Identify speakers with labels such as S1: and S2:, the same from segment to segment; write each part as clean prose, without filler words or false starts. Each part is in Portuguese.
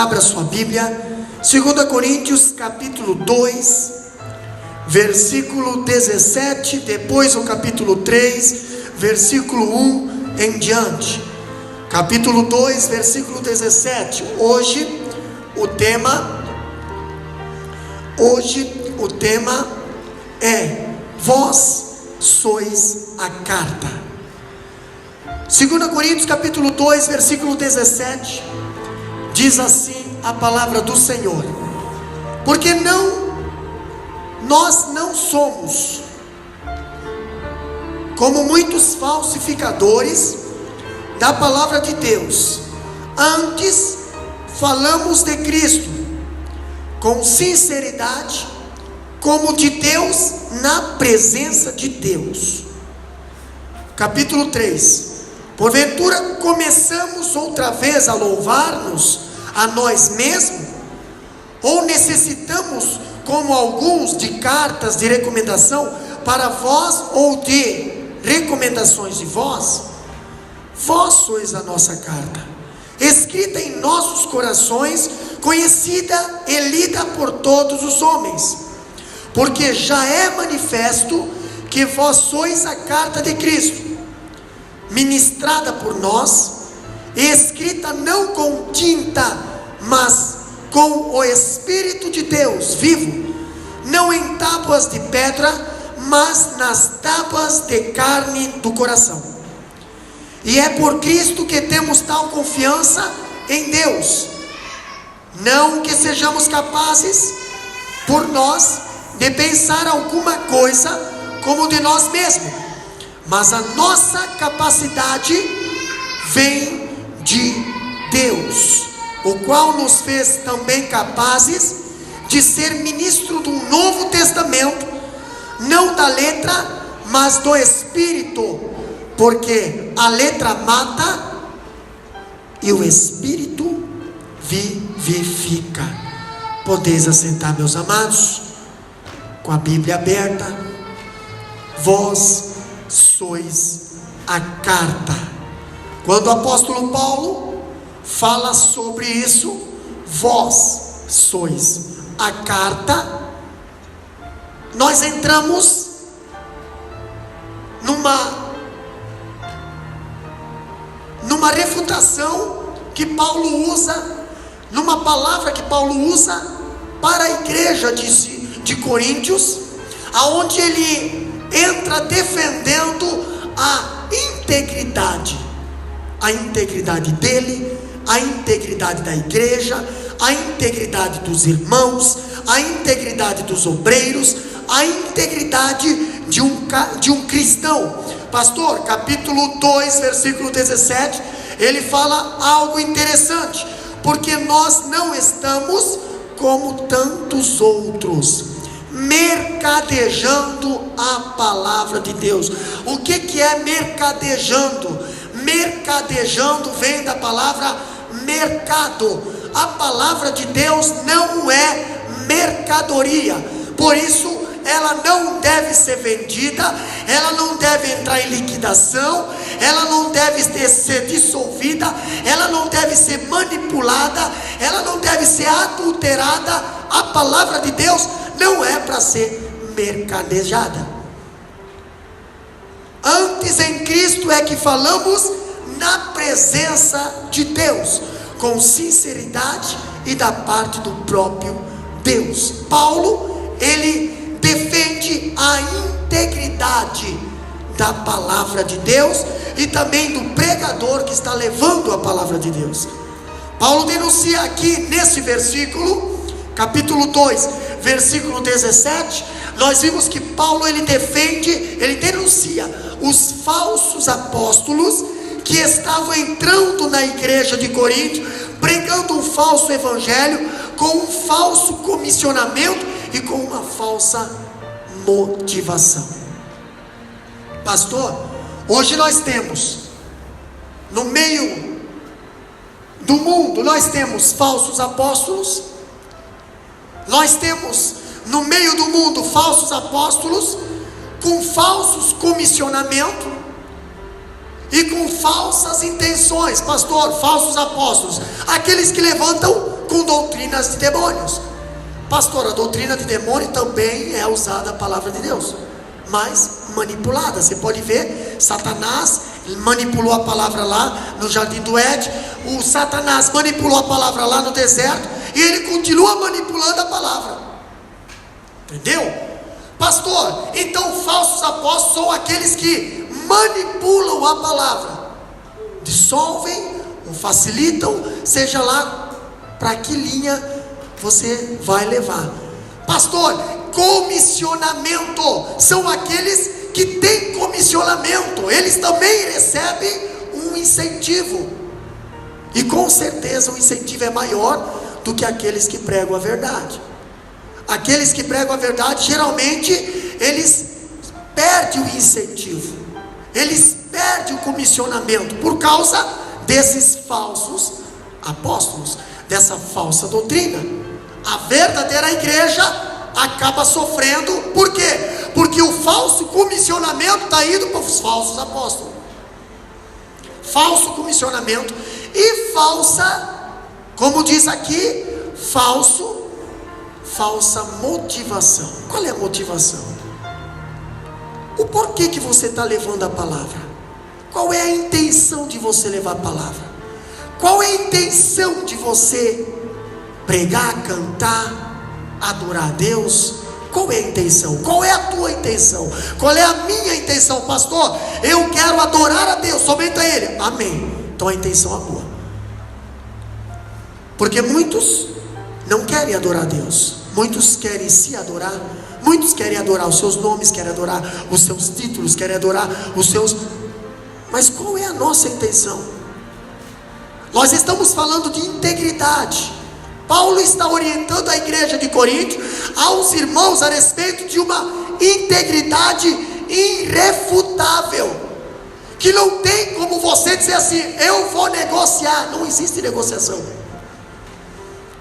S1: Abra sua Bíblia, 2 Coríntios capítulo 2, versículo 17, depois o capítulo 3, versículo 1 em diante. Capítulo 2, versículo 17. Hoje o tema é: vós sois a carta. 2 Coríntios capítulo 2, versículo 17, diz assim a palavra do Senhor: porque nós não somos como muitos falsificadores da palavra de Deus, antes falamos de Cristo com sinceridade, como de Deus, na presença de Deus. Capítulo 3: porventura começamos outra vez a louvar-nos a nós mesmos? Ou necessitamos, como alguns, de cartas de recomendação para vós, ou de recomendações de vós? Vós sois a nossa carta, escrita em nossos corações, conhecida e lida por todos os homens, porque já é manifesto que vós sois a carta de Cristo, ministrada por nós, escrita não com tinta, mas com o Espírito de Deus vivo, não em tábuas de pedra, mas nas tábuas de carne do coração. E é por Cristo que temos tal confiança em Deus, não que sejamos capazes por nós de pensar alguma coisa como de nós mesmos, mas a nossa capacidade vem de Deus, o qual nos fez também capazes de ser ministro do Novo Testamento, não da letra, mas do Espírito, porque a letra mata e o Espírito vivifica. Podeis assentar, meus amados, com a Bíblia aberta. Vós sois a carta. Quando o apóstolo Paulo fala sobre isso, vós sois a carta, nós entramos numa refutação que Paulo usa, numa palavra que Paulo usa para a igreja de Coríntios, aonde ele entra defendendo a integridade dele, a integridade da igreja, a integridade dos irmãos, a integridade dos obreiros, a integridade de um cristão. Pastor, capítulo 2, versículo 17, ele fala algo interessante, porque nós não estamos como tantos outros, mercadejando a palavra de Deus. O que é mercadejando? Mercadejando vem da palavra mercado. A palavra de Deus não é mercadoria, por isso ela não deve ser vendida, ela não deve entrar em liquidação, ela não deve ser dissolvida, ela não deve ser manipulada, ela não deve ser adulterada. A palavra de Deus não é para ser mercadejada. Antes em Cristo é que falamos na presença de Deus, com sinceridade e da parte do próprio Deus. Paulo, ele defende a integridade da palavra de Deus e também do pregador que está levando a palavra de Deus. Paulo denuncia aqui nesse versículo, capítulo 2, versículo 17, nós vimos que Paulo ele denuncia os falsos apóstolos que estavam entrando na igreja de Corinto, pregando um falso evangelho, com um falso comissionamento e com uma falsa motivação. Pastor, hoje nós temos, no meio do mundo, nós temos falsos apóstolos, nós temos no meio do mundo falsos apóstolos, com falsos comissionamentos e com falsas intenções. Pastor, falsos apóstolos, aqueles que levantam com doutrinas de demônios. Pastor, a doutrina de demônio também é usada a palavra de Deus, mas manipulada. Você pode ver, Satanás manipulou a palavra lá no jardim do Éden, o Satanás manipulou a palavra lá no deserto, e ele continua manipulando a palavra. Entendeu? Pastor, então falsos apóstolos são aqueles que manipulam a palavra, dissolvem ou facilitam, seja lá para que linha você vai levar. Pastor, comissionamento são aqueles que têm comissionamento, eles também recebem um incentivo, e com certeza o incentivo é maior do que aqueles que pregam a verdade. Aqueles que pregam a verdade, geralmente eles perdem o incentivo, eles perdem o comissionamento por causa desses falsos apóstolos, dessa falsa doutrina. A verdadeira igreja acaba sofrendo. Por quê? Porque o falso comissionamento está indo para os falsos apóstolos. Falso comissionamento e falsa, como diz aqui, falsa motivação. Qual é a motivação? O porquê que você está levando a palavra? Qual é a intenção de você levar a palavra? Qual é a intenção de você pregar, cantar, adorar a Deus? Qual é a intenção? Qual é a tua intenção? Qual é a minha intenção? Pastor, eu quero adorar a Deus, somente a Ele. Amém. Então a intenção é boa. Porque muitos não querem adorar a Deus, muitos querem se adorar, muitos querem adorar os seus nomes, querem adorar os seus títulos, querem adorar os seus... Mas qual é a nossa intenção? Nós estamos falando de integridade. Paulo está orientando a igreja de Corinto, aos irmãos, a respeito de uma integridade irrefutável, que não tem como você dizer assim: eu vou negociar. Não existe negociação,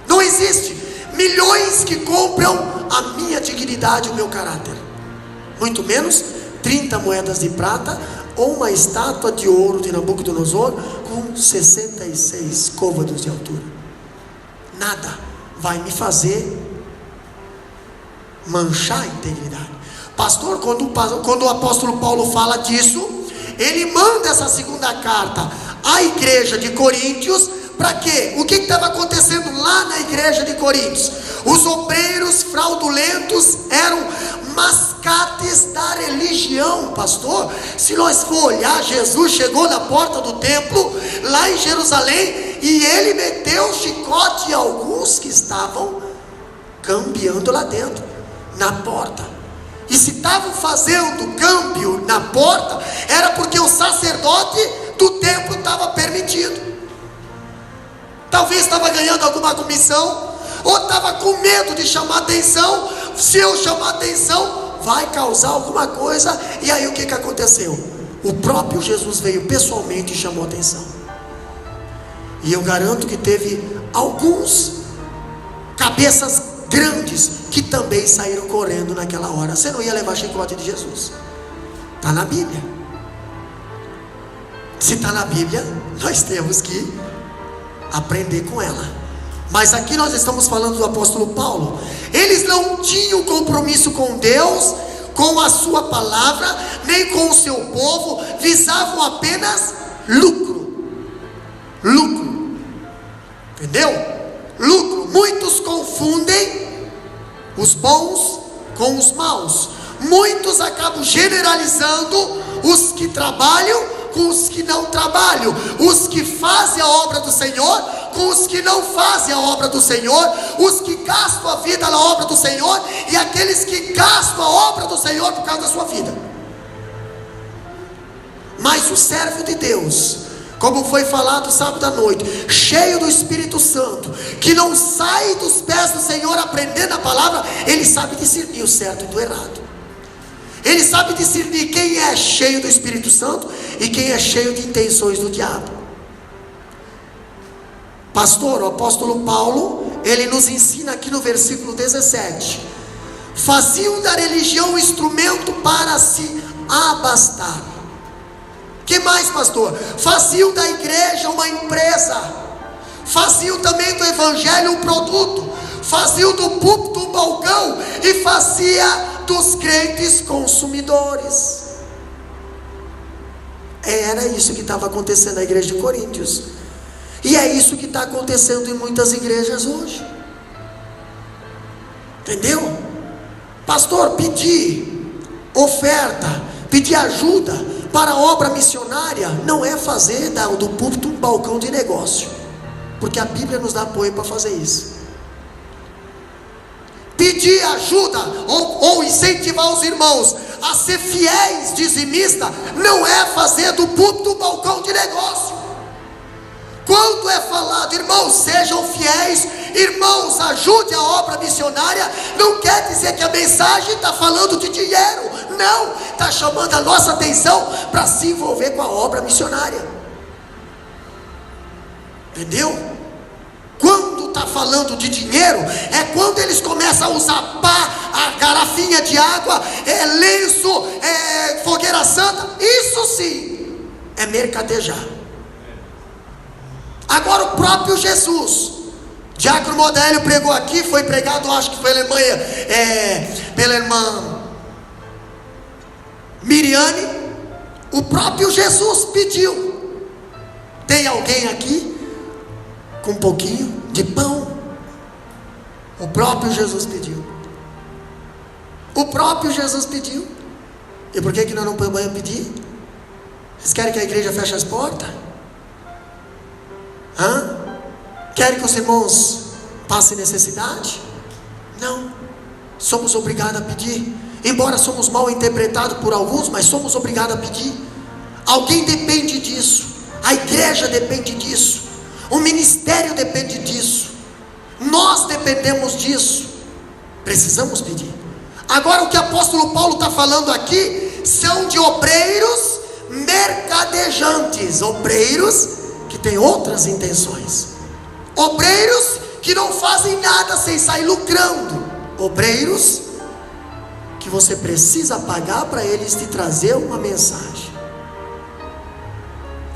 S1: não existe. Milhões que compram a minha dignidade, o meu caráter, muito menos 30 moedas de prata ou uma estátua de ouro de Nabucodonosor com 66 côvados de altura. Nada vai me fazer manchar a integridade. Pastor, quando o apóstolo Paulo fala disso, ele manda essa segunda carta à igreja de Coríntios. Para quê? O que estava acontecendo lá na igreja de Coríntios? Os obreiros fraudulentos eram mascates da religião. Pastor, se nós for olhar, Jesus chegou na porta do templo lá em Jerusalém e ele meteu chicote em alguns que estavam cambiando lá dentro, na porta. E se estavam fazendo câmbio na porta, era porque o sacerdote do templo estava permitido. Talvez estava ganhando alguma comissão, ou estava com medo de chamar atenção. Se eu chamar atenção, vai causar alguma coisa. E aí o que aconteceu? O próprio Jesus veio pessoalmente e chamou atenção. E eu garanto que teve alguns cabeças grandes que também saíram correndo naquela hora. Você não ia levar chicote de Jesus. Está na Bíblia. Se está na Bíblia, nós temos que aprender com ela. Mas aqui nós estamos falando do apóstolo Paulo. Eles não tinham compromisso com Deus, com a sua palavra, nem com o seu povo. Visavam apenas lucro. Entendeu? Lucro. Muitos confundem os bons com os maus. Muitos acabam generalizando os que trabalham com os que não trabalham, os que fazem a obra do Senhor com os que não fazem a obra do Senhor, os que gastam a vida na obra do Senhor e aqueles que gastam a obra do Senhor por causa da sua vida. Mas o servo de Deus, como foi falado sábado à noite, cheio do Espírito Santo, que não sai dos pés do Senhor aprendendo a palavra, ele sabe discernir o certo do errado. Ele sabe discernir quem é cheio do Espírito Santo e quem é cheio de intenções do diabo. Pastor, o apóstolo Paulo, ele nos ensina aqui no versículo 17: faziam da religião um instrumento para se abastar. Que mais, pastor? Faziam da igreja uma empresa. faziam também do evangelho um produto, faziam do púlpito um balcão e fazia dos crentes consumidores. Era isso que estava acontecendo na igreja de Coríntios, e é isso que está acontecendo em muitas igrejas hoje. Entendeu? Pastor, pedir oferta, pedir ajuda para a obra missionária não é fazer do púlpito um balcão de negócio, porque a Bíblia nos dá apoio para fazer isso. Pedir ajuda ou incentivar os irmãos a ser fiéis dizimistas não é fazer do púlpito um balcão de negócio. Quando é falado, irmãos, sejam fiéis, irmãos, ajude a obra missionária, não quer dizer que a mensagem está falando de dinheiro, não, está chamando a nossa atenção para se envolver com a obra missionária. Entendeu? Quando está falando de dinheiro, é quando eles começam a usar a garrafinha de água, lenço, fogueira santa. Isso sim é mercadejar. Agora o próprio Jesus, Diácono Modélio pregou aqui, foi pregado, acho que foi pela irmã Miriane. O próprio Jesus pediu: tem alguém aqui com um pouquinho de pão? O próprio Jesus pediu. O próprio Jesus pediu. E por que nós não podemos pedir? Vocês querem que a igreja feche as portas? Querem que os irmãos passem necessidade? Não. Somos obrigados a pedir. Embora somos mal interpretados por alguns, mas somos obrigados a pedir. Alguém depende disso. A igreja depende disso. O ministério depende disso. Nós dependemos disso. Precisamos pedir. Agora o que o apóstolo Paulo está falando aqui são de obreiros mercadejantes, obreiros que têm outras intenções, obreiros que não fazem nada sem sair lucrando, obreiros que você precisa pagar para eles te trazer uma mensagem,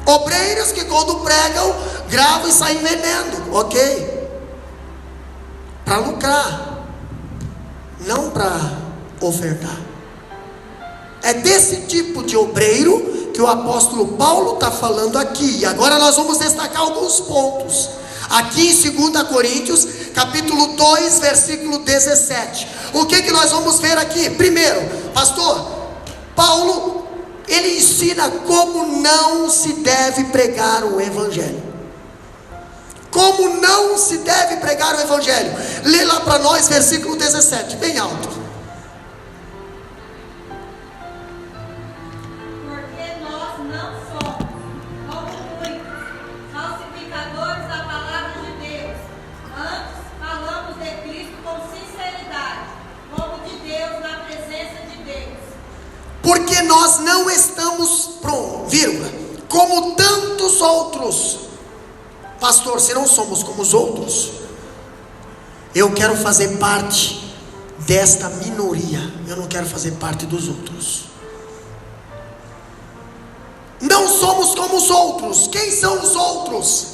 S1: obreiros que quando pregam, gravam e saem vendendo, ok, para lucrar, não para ofertar. É desse tipo de obreiro que o apóstolo Paulo está falando aqui. E agora nós vamos destacar alguns pontos aqui em 2 Coríntios capítulo 2 versículo 17. O que nós vamos ver aqui? Primeiro, pastor, Paulo, ele ensina como não se deve pregar o evangelho. Como não se deve pregar o evangelho. Lê lá para nós versículo 17, bem alto. Porque nós não estamos, vírgula, como tantos outros. Pastor, se não somos como os outros, eu quero fazer parte desta minoria, eu não quero fazer parte dos outros. Não somos como os outros. Quem são os outros?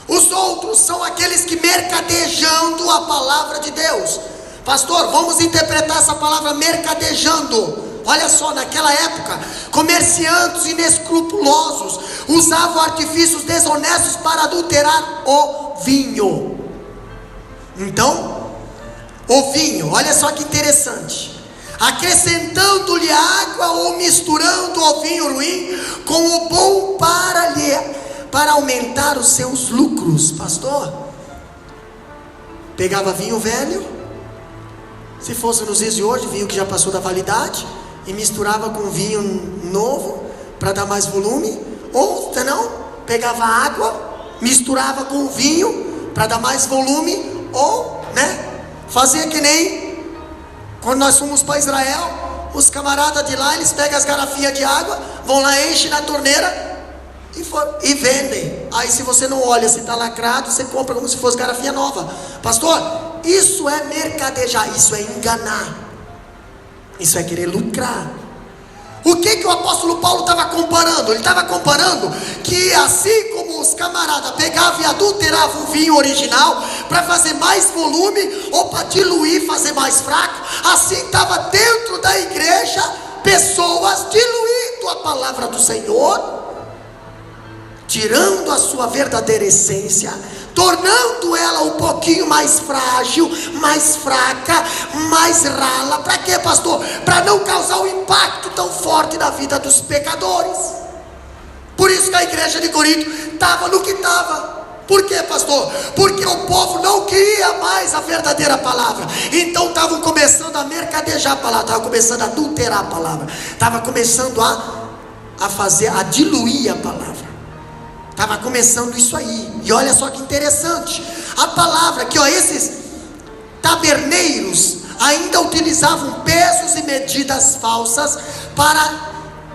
S1: Os outros são aqueles que mercadejando a palavra de Deus. Pastor, vamos interpretar essa palavra mercadejando. Olha só, naquela época, comerciantes inescrupulosos usavam artifícios desonestos para adulterar o vinho. Então, o vinho, olha só que interessante, acrescentando-lhe água ou misturando o vinho ruim com o bom para aumentar os seus lucros. Pastor, pegava vinho velho, se fosse nos dias de hoje, vinho que já passou da validade, e misturava com vinho novo para dar mais volume, ou não, pegava água, misturava com vinho para dar mais volume, ou fazia que nem quando nós fomos para Israel, os camaradas de lá, eles pegam as garrafinhas de água, vão lá, enchem na torneira e vendem. Aí se você não olha se está lacrado, você compra como se fosse garrafinha nova. Pastor, isso é mercadejar, isso é enganar, isso é querer lucrar. O que o apóstolo Paulo estava comparando? Ele estava comparando que assim como os camaradas pegavam e adulteravam o vinho original para fazer mais volume ou para diluir, fazer mais fraco, assim estava dentro da igreja pessoas diluindo a palavra do Senhor, tirando a sua verdadeira essência, tornando ela um pouquinho mais frágil, mais fraca, mais rala. Para quê, pastor? Para não causar um impacto tão forte na vida dos pecadores. Por isso que a igreja de Corinto estava no que estava. Por quê, pastor? Porque o povo não queria mais a verdadeira palavra. Então estavam começando a mercadejar a palavra, estavam começando a adulterar a palavra, estavam começando a diluir a palavra. Estava começando isso aí. E olha só que interessante, a palavra que esses taberneiros ainda utilizavam pesos e medidas falsas para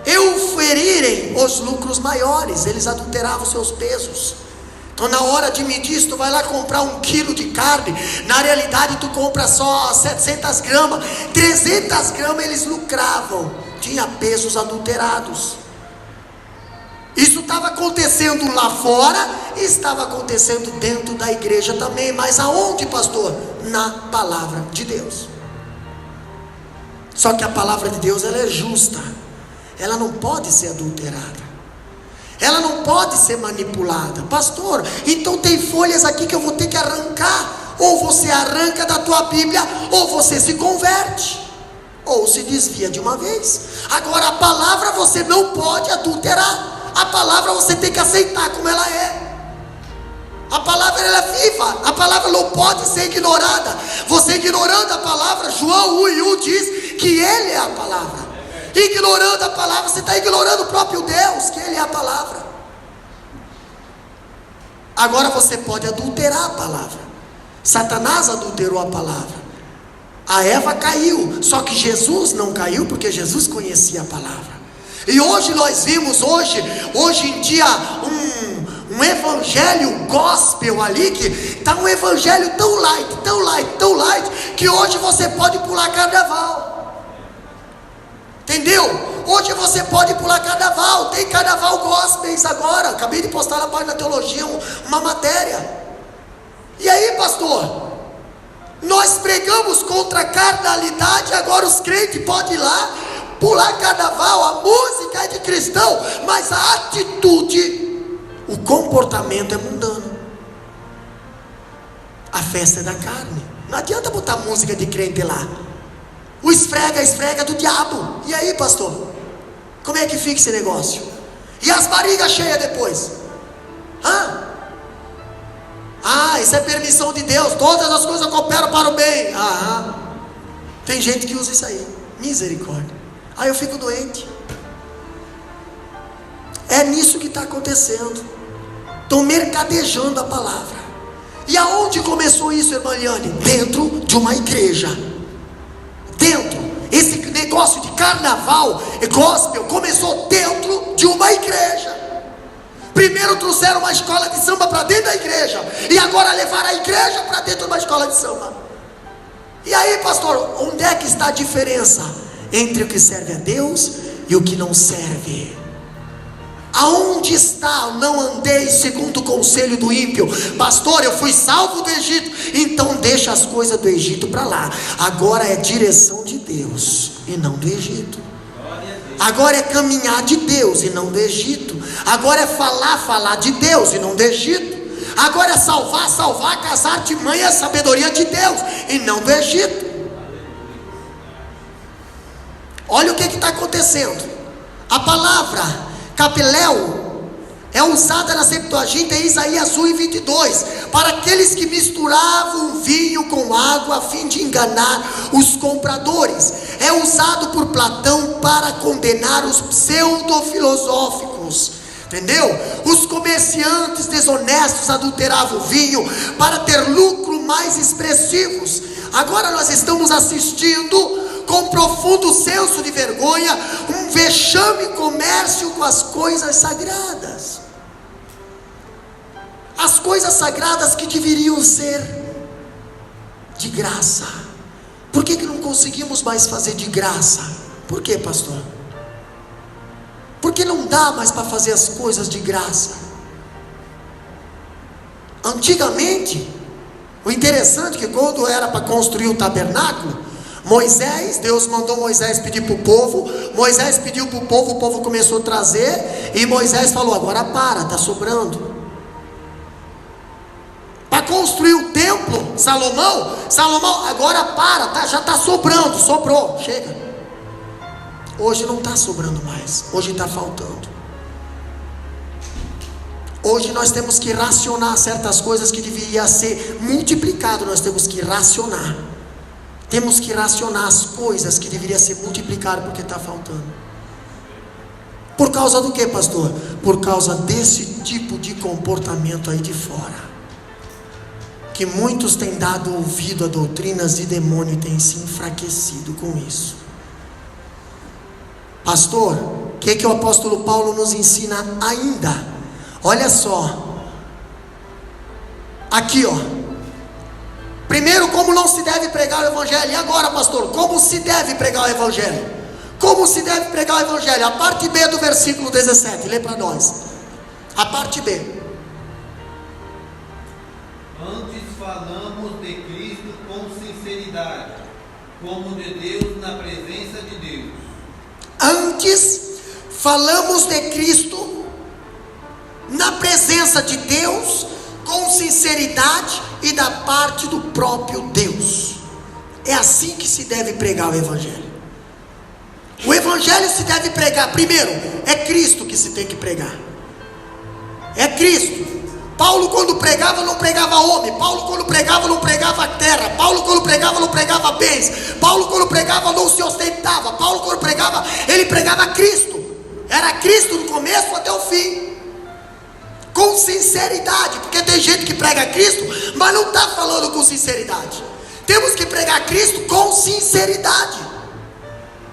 S1: euferirem os lucros maiores. Eles adulteravam seus pesos. Então na hora de medir, se tu vai lá comprar 1 quilo de carne, na realidade tu compra só 700 gramas, 300 gramas eles lucravam. Tinha pesos adulterados. Isso estava acontecendo lá fora e estava acontecendo dentro da igreja também. Mas aonde, pastor? Na palavra de Deus. Só que a palavra de Deus, ela é justa. Ela não pode ser adulterada. Ela não pode ser manipulada. Pastor, então tem folhas aqui que eu vou ter que arrancar. Ou você arranca da tua Bíblia, ou você se converte, ou se desvia de uma vez. Agora a palavra você não pode adulterar. A palavra você tem que aceitar como ela é. A palavra ela é viva. A palavra não pode ser ignorada. Você ignorando a palavra, João 1:1 diz que Ele é a palavra. Ignorando a palavra, você está ignorando o próprio Deus, que Ele é a palavra. Agora você pode adulterar a palavra. Satanás adulterou a palavra. A Eva caiu, só que Jesus não caiu, porque Jesus conhecia a palavra. E hoje nós vimos, hoje em dia, um evangelho gospel ali, que está um evangelho tão light, que hoje você pode pular carnaval. Entendeu? Hoje você pode pular carnaval, tem carnaval gospel agora. Acabei de postar na página da teologia uma matéria. E aí, pastor? Nós pregamos contra a carnalidade, agora os crentes podem ir lá pular carnaval. A música é de cristão, mas a atitude, o comportamento é mundano. A festa é da carne. Não adianta botar música de crente lá. O esfrega do diabo. E aí, pastor? Como é que fica esse negócio? E as barrigas cheias depois? Isso é permissão de Deus. Todas as coisas cooperam para o bem. Tem gente que usa isso aí. Misericórdia. Aí eu fico doente. É nisso que está acontecendo. Estão mercadejando a palavra. E aonde começou isso, irmã Eliane? Dentro de uma igreja. Esse negócio de carnaval gospel começou dentro de uma igreja. Primeiro trouxeram uma escola de samba para dentro da igreja, e agora levaram a igreja para dentro de uma escola de samba. E aí, pastor, onde é que está a diferença entre o que serve a Deus e o que não serve? Aonde está? Não andei segundo o conselho do ímpio. Pastor, eu fui salvo do Egito, então deixa as coisas do Egito para lá. Agora é direção de Deus e não do Egito. Agora é caminhar de Deus e não do Egito. Agora é falar de Deus e não do Egito. Agora é salvar, casar, artimanha, sabedoria de Deus e não do Egito. Olha o que está acontecendo. A palavra capeléu é usada na Septuaginta em Isaías 1:22, para aqueles que misturavam vinho com água a fim de enganar os compradores. É usado por Platão para condenar os pseudo-filosóficos. Entendeu? Os comerciantes desonestos adulteravam o vinho para ter lucro mais expressivos. Agora nós estamos assistindo com profundo senso de vergonha um vexame comércio com as coisas sagradas. As coisas sagradas que deveriam ser de graça. Por que não conseguimos mais fazer de graça? Por quê, pastor? Porque não dá mais para fazer as coisas de graça. Antigamente, o interessante é que quando era para construir o tabernáculo, Deus mandou Moisés pedir para o povo. Moisés pediu para o povo começou a trazer, e Moisés falou: agora para, está sobrando. Para construir o templo, Salomão, agora para, tá, já está sobrando, sobrou, chega. Hoje não está sobrando mais, hoje está faltando. Hoje nós temos que racionar certas coisas que deveriam ser multiplicado. Nós temos que racionar. Temos que racionar as coisas que deveriam ser multiplicadas porque está faltando. Por causa do que, pastor? Por causa desse tipo de comportamento aí de fora, que muitos têm dado ouvido a doutrinas de demônio e têm se enfraquecido com isso. Pastor, o que o apóstolo Paulo nos ensina ainda? Olha só, aqui primeiro, como não se deve pregar o evangelho. E agora, pastor, como se deve pregar o evangelho? Como se deve pregar o evangelho? A parte B do versículo 17, lê para nós. A parte B.
S2: Antes falamos de Cristo com sinceridade, como de Deus na presença de Deus.
S1: Antes falamos de Cristo na presença de Deus, com sinceridade e da parte do próprio Deus. É assim que se deve pregar o evangelho. O evangelho se deve pregar, primeiro, é Cristo que se tem que pregar. É Cristo. Paulo quando pregava não pregava homem. Paulo quando pregava não pregava terra. Paulo quando pregava não pregava bens. Paulo quando pregava não se ostentava. Paulo quando pregava, ele pregava Cristo. Era Cristo do começo até o fim, com sinceridade. Porque tem gente que prega Cristo, mas não está falando com sinceridade. Temos que pregar Cristo com sinceridade.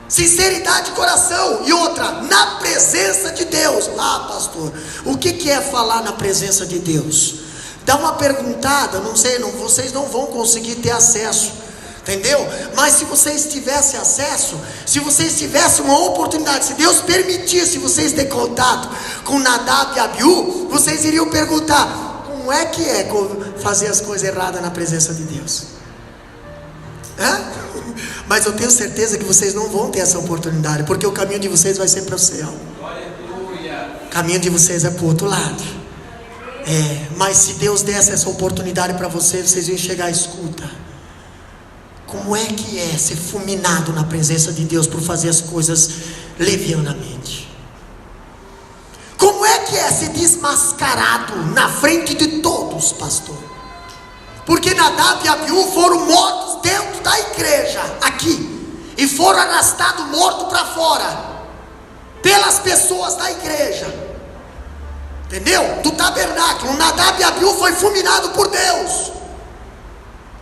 S1: Sinceridade de coração. E outra, na presença de Deus. Ah, pastor, o que é falar na presença de Deus? Dá uma perguntada, não sei, vocês não vão conseguir ter acesso, entendeu? Mas se vocês tivessem acesso, se vocês tivessem uma oportunidade, se Deus permitisse vocês ter contato com Nadab e Abiú, vocês iriam perguntar: como é que é fazer as coisas erradas na presença de Deus? Mas eu tenho certeza que vocês não vão ter essa oportunidade, porque o caminho de vocês vai ser para o céu. O caminho de vocês é para o outro lado. Mas se Deus desse essa oportunidade para vocês, vocês iam chegar, escuta, como é que é ser fulminado na presença de Deus por fazer as coisas levianamente? Como é que é ser desmascarado na frente de todos, pastor? Porque Nadab e Abiú foram mortos dentro da igreja, aqui, e foram arrastados mortos para fora, pelas pessoas da igreja, entendeu? Do tabernáculo. Nadab e Abiú foi fulminado por Deus,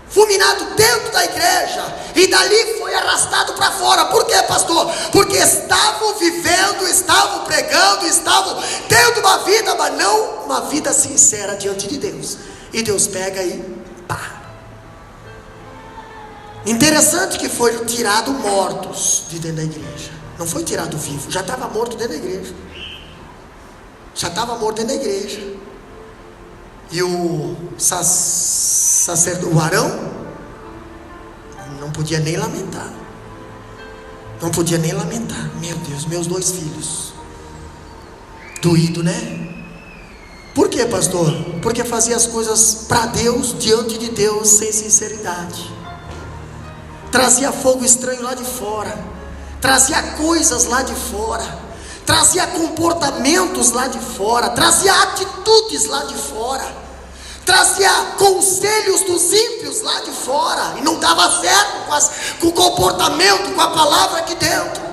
S1: fulminado dentro da igreja, e dali foi arrastado para fora. Por quê, pastor? Porque estavam vivendo, estavam pregando, estavam tendo uma vida, mas não uma vida sincera diante de Deus. E Deus pega e interessante que foram tirados mortos de dentro da igreja. Não foi tirado vivo, já estava morto dentro da igreja. Já estava morto dentro da igreja. E o sacerdote, o Arão, não podia nem lamentar. Não podia nem lamentar. Meu Deus, meus 2 filhos. Doído, né? Por quê, pastor? Porque fazia as coisas para Deus, diante de Deus, sem sinceridade. Trazia fogo estranho lá de fora, trazia coisas lá de fora, trazia comportamentos lá de fora, trazia atitudes lá de fora, trazia conselhos dos ímpios lá de fora, e não dava certo com o comportamento, com a palavra aqui dentro.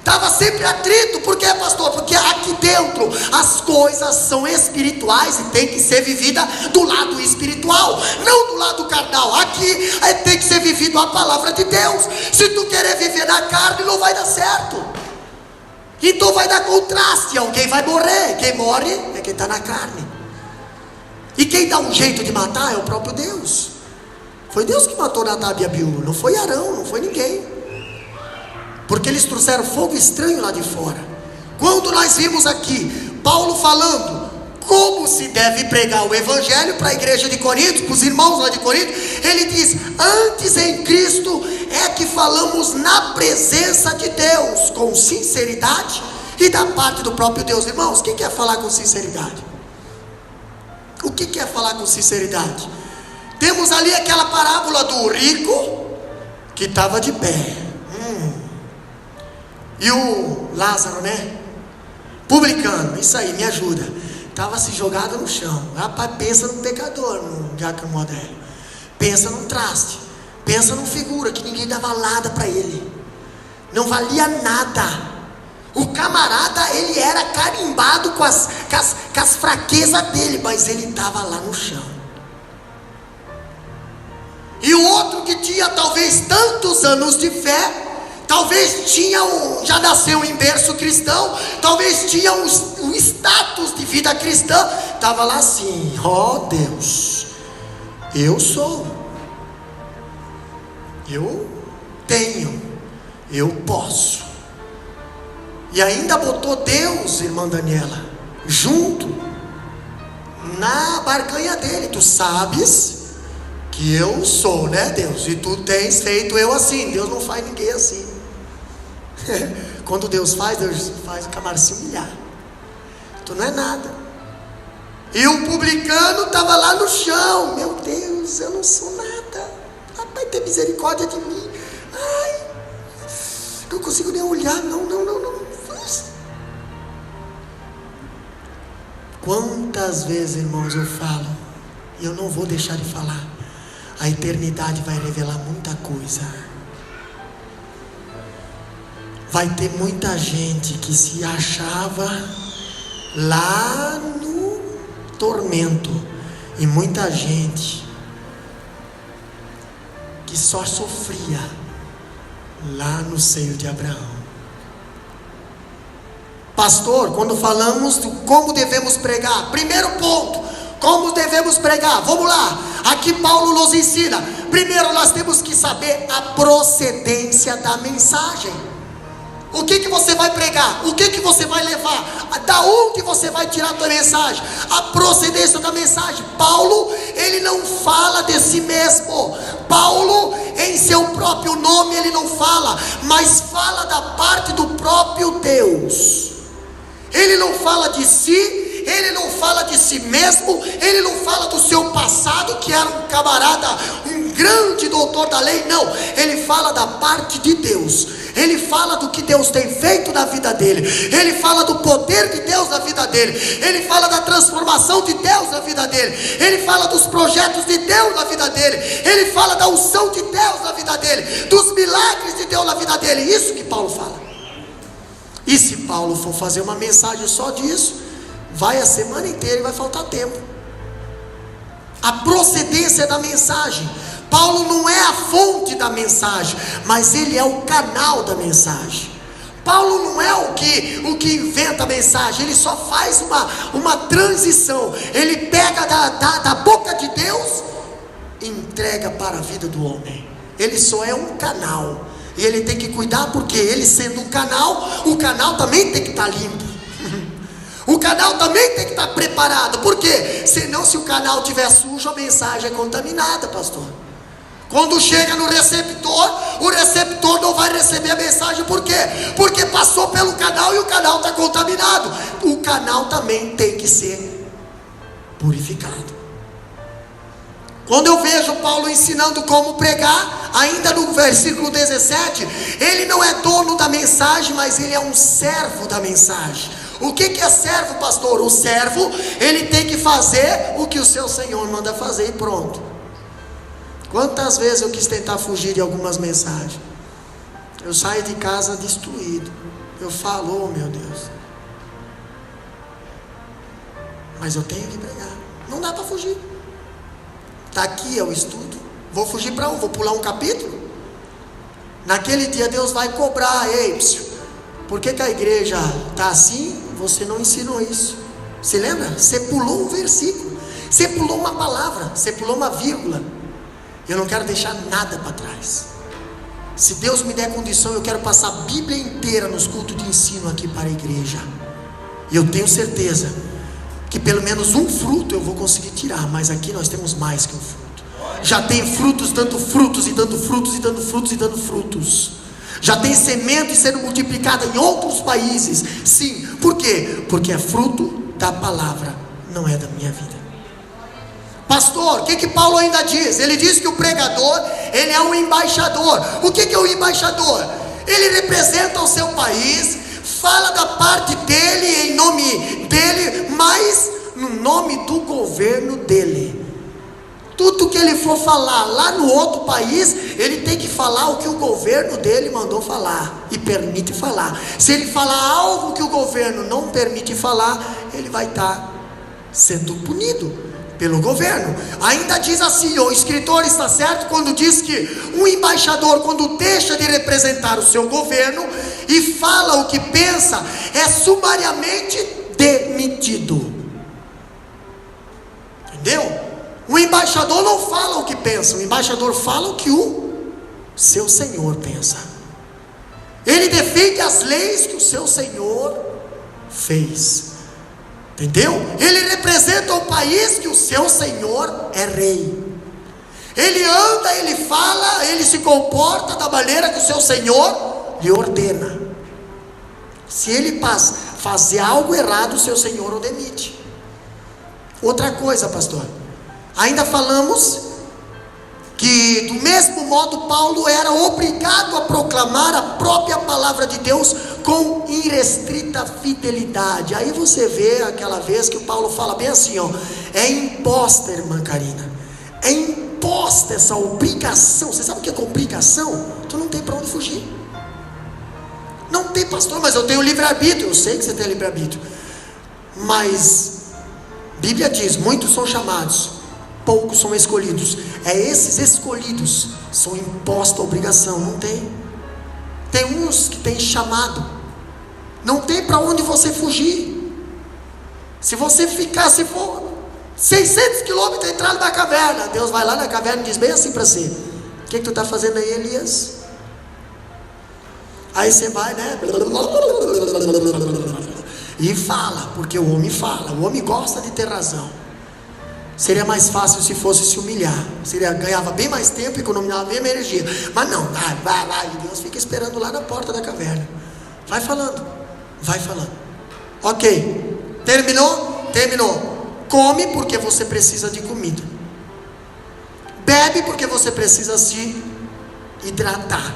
S1: Estava sempre atrito. Por quê, pastor? Porque aqui dentro as coisas são espirituais e tem que ser vivida do lado espiritual, não do lado carnal. Aqui tem que ser vivido a palavra de Deus. Se tu querer viver na carne, não vai dar certo. Então vai dar contraste. Alguém vai morrer. Quem morre é quem está na carne. E quem dá um jeito de matar é o próprio Deus. Foi Deus que matou Nadab e Abiú, não foi Arão, não foi ninguém. Porque eles trouxeram fogo estranho lá de fora. Quando nós vimos aqui Paulo falando como se deve pregar o evangelho para a igreja de Corinto, para os irmãos lá de Corinto, ele diz: antes em Cristo é que falamos na presença de Deus, com sinceridade e da parte do próprio Deus. Irmãos, o que é falar com sinceridade? O que é falar com sinceridade? Temos ali aquela parábola do rico que estava de pé, e o Lázaro, né? Publicano, isso aí, me ajuda. Estava se jogado no chão. Rapaz, pensa num pecador, no diácono Modélio. Pensa num traste. Pensa num figura que ninguém dava nada para ele. Não valia nada. O camarada, ele era carimbado com as fraquezas dele, mas ele estava lá no chão. E o outro que tinha talvez tantos anos de fé, talvez já nasceu em berço cristão, talvez tinha um status de vida cristã, estava lá assim: ó Deus, eu sou, eu tenho, eu posso. E ainda botou Deus, irmã Daniela, junto na barganha dele. Tu sabes que eu sou, né, Deus? E tu tens feito eu assim. Deus não faz ninguém assim. Quando Deus faz o camarada se humilhar. Tu não é nada. E o publicano estava lá no chão. Meu Deus, eu não sou nada. Rapaz, tem misericórdia de mim. Ai, não consigo nem olhar. Não. Quantas vezes, irmãos, eu falo, e eu não vou deixar de falar, a eternidade vai revelar muita coisa. Vai ter muita gente que se achava lá no tormento, e muita gente que só sofria lá no seio de Abraão. Pastor, quando falamos de como devemos pregar, primeiro ponto, como devemos pregar, vamos lá, aqui Paulo nos ensina. Primeiro nós temos que saber a procedência da mensagem. O que você vai pregar? O que você vai levar? Da onde você vai tirar a tua mensagem? A procedência da mensagem. Paulo, ele não fala de si mesmo. Paulo, em seu próprio nome, ele não fala, mas fala da parte do próprio Deus. Ele não fala de si, ele não fala de si mesmo, ele não fala do seu passado, que era um camarada, um grande doutor da lei. Não, ele fala da parte de Deus. Ele fala do que Deus tem feito na vida dele. Ele fala do poder de Deus na vida dele. Ele fala da transformação de Deus na vida dele. Ele fala dos projetos de Deus na vida dele. Ele fala da unção de Deus na vida dele, dos milagres de Deus na vida dele. Isso que Paulo fala. E se Paulo for fazer uma mensagem só disso, vai a semana inteira e vai faltar tempo. A procedência da mensagem. Paulo não é a fonte da mensagem, mas ele é o canal da mensagem. Paulo não é o que inventa a mensagem, ele só faz uma transição. Ele pega da boca de Deus e entrega para a vida do homem. Ele só é um canal, e ele tem que cuidar, porque ele sendo um canal, o canal também tem que estar limpo. O canal também tem que estar preparado, porque senão, se o canal estiver sujo, a mensagem é contaminada, pastor. Quando chega no receptor, o receptor não vai receber a mensagem. Por quê? Porque passou pelo canal e o canal está contaminado. O canal também tem que ser purificado. Quando eu vejo Paulo ensinando como pregar, ainda no versículo 17, ele não é dono da mensagem, mas ele é um servo da mensagem. O que é servo, pastor? O servo, ele tem que fazer o que o seu Senhor manda fazer e pronto. Quantas vezes eu quis tentar fugir de algumas mensagens? Eu saio de casa destruído. Eu falo, oh meu Deus, mas eu tenho que pregar. Não dá para fugir. Está aqui é o estudo. Vou fugir para um? Vou pular um capítulo? Naquele dia Deus vai cobrar. Ei, por que a igreja está assim? Você não ensinou isso. Se lembra? Você pulou um versículo, você pulou uma palavra, você pulou uma vírgula. Eu não quero deixar nada para trás. Se Deus me der condição, eu quero passar a Bíblia inteira nos cultos de ensino aqui para a igreja. E eu tenho certeza que pelo menos um fruto eu vou conseguir tirar. Mas aqui nós temos mais que um fruto. Já tem frutos dando frutos e dando frutos e dando frutos e dando frutos. Já tem semente sendo multiplicada em outros países. Sim, por quê? Porque é fruto da palavra, não é da minha vida. Pastor, o que Paulo ainda diz? Ele diz que o pregador, ele é um embaixador. O que é o embaixador? Ele representa o seu país, fala da parte dele, em nome dele, mas no nome do governo dele. Tudo que ele for falar lá no outro país, ele tem que falar o que o governo dele mandou falar e permite falar. Se ele falar algo que o governo não permite falar, ele vai estar sendo punido pelo governo. Ainda diz assim, o escritor está certo quando diz que um embaixador, quando deixa de representar o seu governo e fala o que pensa, é sumariamente demitido. Entendeu? O embaixador não fala o que pensa, o embaixador fala o que o seu senhor pensa. Ele defende as leis que o seu senhor fez. Entendeu? Ele representa o país que o seu senhor é rei. Ele anda, ele fala, ele se comporta da maneira que o seu senhor lhe ordena. Se ele fazer algo errado, o seu senhor o demite. Outra coisa, pastor, ainda falamos que do mesmo modo Paulo era obrigado a proclamar a própria palavra de Deus com irrestrita fidelidade. Aí você vê aquela vez que o Paulo fala bem assim, ó, é imposta, irmã Karina, é imposta essa obrigação. Você sabe o que é obrigação? Tu não tem para onde fugir. Não tem, pastor, mas eu tenho livre-arbítrio. Eu sei que você tem livre-arbítrio, mas Bíblia diz, muitos são chamados, poucos são escolhidos. É esses escolhidos são imposta a obrigação. Não tem. Tem uns que tem chamado, não tem para onde você fugir. Se você ficar, se for 600 quilômetros entrando na caverna, Deus vai lá na caverna e diz bem assim para você: o que tu está fazendo aí, Elias? Aí você vai, né, e fala, porque o homem fala, o homem gosta de ter razão. Seria mais fácil se fosse se humilhar, ganhava bem mais tempo, economizava bem mais energia. Mas não, vai, e Deus fica esperando lá na porta da caverna. Vai falando. Ok, terminou. Come porque você precisa de comida. Bebe porque você precisa se hidratar.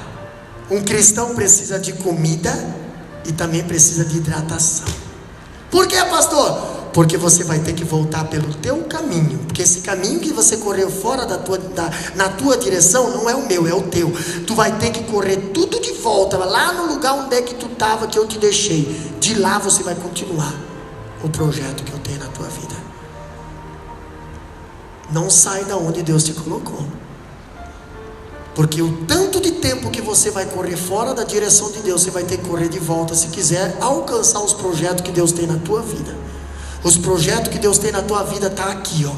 S1: Um cristão precisa de comida e também precisa de hidratação. Por que, pastor? Porque você vai ter que voltar pelo teu caminho. Porque esse caminho que você correu fora na tua direção não é o meu, é o teu. Tu vai ter que correr tudo de volta, lá no lugar onde é que tu estava, que eu te deixei. De lá você vai continuar o projeto que eu tenho na tua vida. Não sai da onde Deus te colocou. Porque o tanto de tempo que você vai correr fora da direção de Deus, você vai ter que correr de volta se quiser alcançar os projetos que Deus tem na tua vida. Os projetos que Deus tem na tua vida está aqui, ó.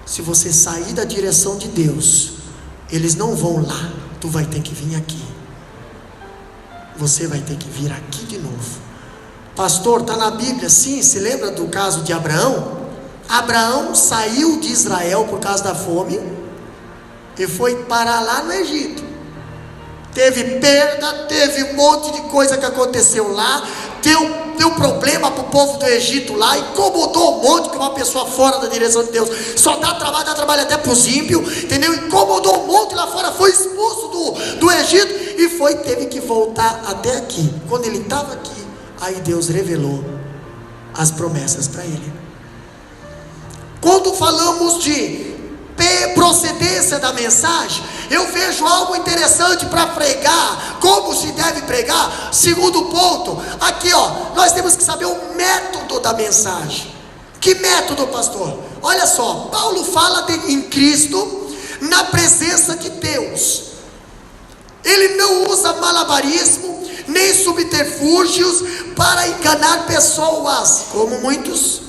S1: Se você sair da direção de Deus, eles não vão lá. Tu vai ter que vir aqui. Você vai ter que vir aqui de novo. Pastor, está na Bíblia? Sim, se lembra do caso de Abraão? Abraão saiu de Israel por causa da fome e foi parar lá no Egito. Teve perda, teve um monte de coisa que aconteceu lá. Deu problema para o povo do Egito lá, incomodou um monte, que uma pessoa fora da direção de Deus só dá trabalho até para os ímpios, entendeu? Incomodou um monte lá fora, foi expulso do Egito e teve que voltar até aqui. Quando ele estava aqui, aí Deus revelou as promessas para ele. Quando falamos de procedência da mensagem, eu vejo algo interessante para pregar, como se deve pregar. Segundo ponto, aqui ó, nós temos que saber o método da mensagem. Que método, pastor? Olha só, Paulo fala em Cristo, na presença de Deus. Ele não usa malabarismo, nem subterfúgios para enganar pessoas, como muitos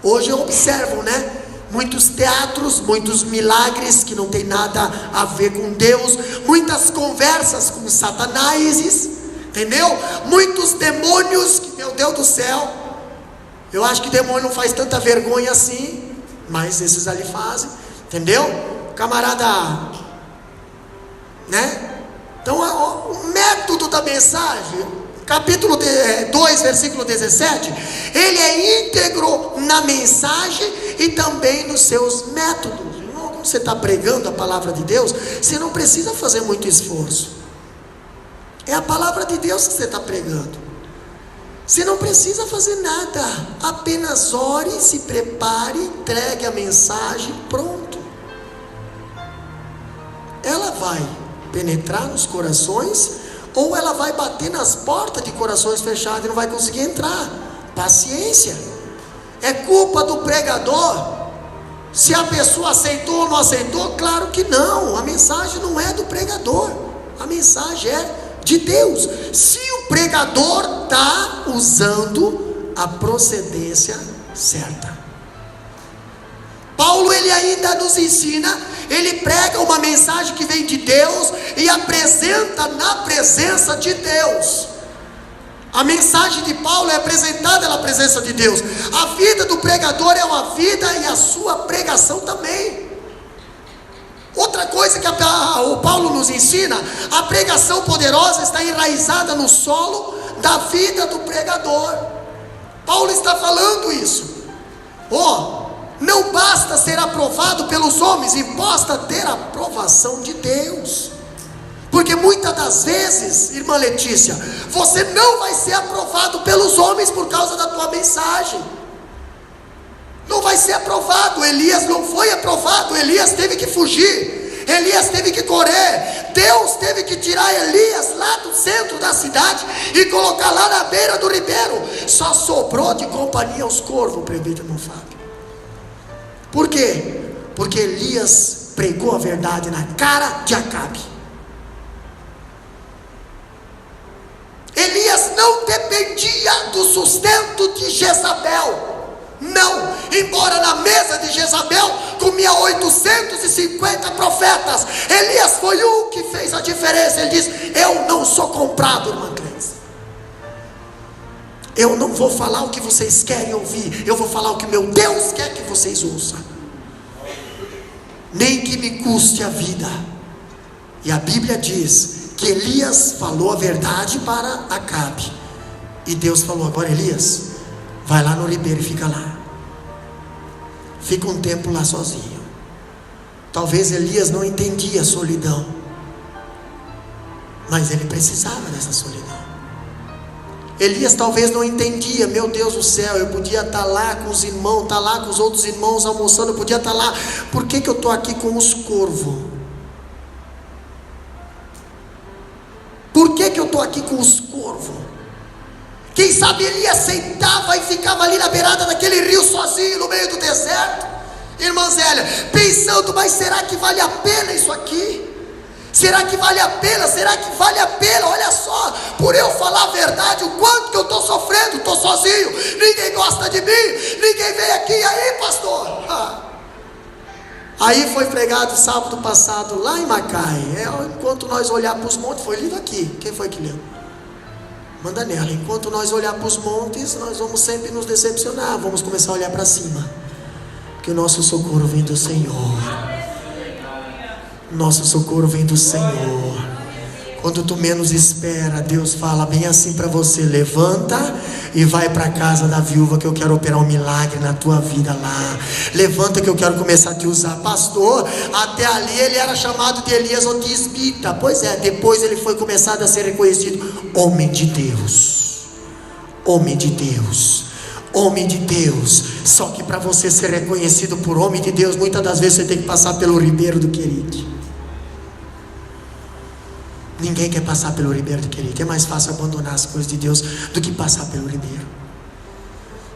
S1: hoje observam, né? muitos teatros, muitos milagres que não tem nada a ver com Deus, muitas conversas com Satanás, entendeu? Muitos demônios, que, meu Deus do céu, eu acho que demônio não faz tanta vergonha assim, mas esses ali fazem, entendeu? Camarada, né? Então o método da mensagem, capítulo 2, versículo 17, ele é íntegro na mensagem e também nos seus métodos. Quando você está pregando a palavra de Deus, você não precisa fazer muito esforço. É a palavra de Deus que você está pregando. Você não precisa fazer nada, apenas ore, se prepare, entregue a mensagem, pronto. Ela vai penetrar nos corações, ou ela vai bater nas portas de corações fechados e não vai conseguir entrar. Paciência. É culpa do pregador se a pessoa aceitou ou não aceitou? Claro que não. A mensagem não é do pregador, a mensagem é de Deus. Se o pregador está usando a procedência certa. Paulo, ele ainda nos ensina, ele prega uma mensagem que vem de Deus e apresenta na presença de Deus. A mensagem de Paulo é apresentada na presença de Deus. A vida do pregador é uma vida e a sua pregação também. Outra coisa que o Paulo nos ensina, a pregação poderosa está enraizada no solo da vida do pregador. Paulo está falando isso. Não basta ser aprovado pelos homens, importa ter a aprovação de Deus. Porque muitas das vezes, irmã Letícia, você não vai ser aprovado pelos homens por causa da tua mensagem. Não vai ser aprovado. Elias não foi aprovado. Elias teve que fugir, Elias teve que correr. Deus teve que tirar Elias lá do centro da cidade e colocar lá na beira do ribeiro. Só sobrou de companhia os corvos, prefeito não Fábio. Por quê? Porque Elias pregou a verdade na cara de Acabe. Elias não dependia do sustento de Jezabel. Não, embora na mesa de Jezabel comia 850 profetas, Elias foi o que fez a diferença. Ele diz: eu não sou comprado, irmã Cleide. Eu não vou falar o que vocês querem ouvir, eu vou falar o que meu Deus quer que vocês ouçam, nem que me custe a vida. E a Bíblia diz que Elias falou a verdade para Acabe, e Deus falou: agora Elias, vai lá no ribeiro e fica lá, fica um tempo lá sozinho. Talvez Elias não entendia a solidão, mas ele precisava dessa solidão. Elias talvez não entendia: meu Deus do céu, eu podia estar lá com os irmãos, estar lá com os outros irmãos almoçando, eu podia estar lá, por que eu estou aqui com os corvos? Por que eu estou aqui com os corvos? Quem sabe Elias sentava e ficava ali na beirada daquele rio sozinho no meio do deserto, irmã Zélia, pensando: mas será que vale a pena isso aqui? Será que vale a pena? Será que vale a pena? Olha só, por eu falar a verdade, o quanto que eu estou sofrendo, estou sozinho, ninguém gosta de mim, ninguém vem aqui, e aí pastor? Aí foi pregado sábado passado lá em Macai, enquanto nós olhar para os montes, foi lido aqui, quem foi que leu? Manda nela. Enquanto nós olhar para os montes, nós vamos sempre nos decepcionar, vamos começar a olhar para cima, que o nosso socorro vem do Senhor. Nosso socorro vem do Senhor. Quando tu menos espera, Deus fala bem assim para você: levanta e vai para a casa da viúva, que eu quero operar um milagre na tua vida lá. Levanta que eu quero começar a te usar. Pastor, até ali ele era chamado de Elias o tisbita. Pois é, depois ele foi começado a ser reconhecido homem de Deus. Homem de Deus. Homem de Deus. Só que para você ser reconhecido por homem de Deus, muitas das vezes você tem que passar pelo ribeiro do Querite. Ninguém quer passar pelo ribeiro do Querite. É mais fácil abandonar as coisas de Deus do que passar pelo ribeiro.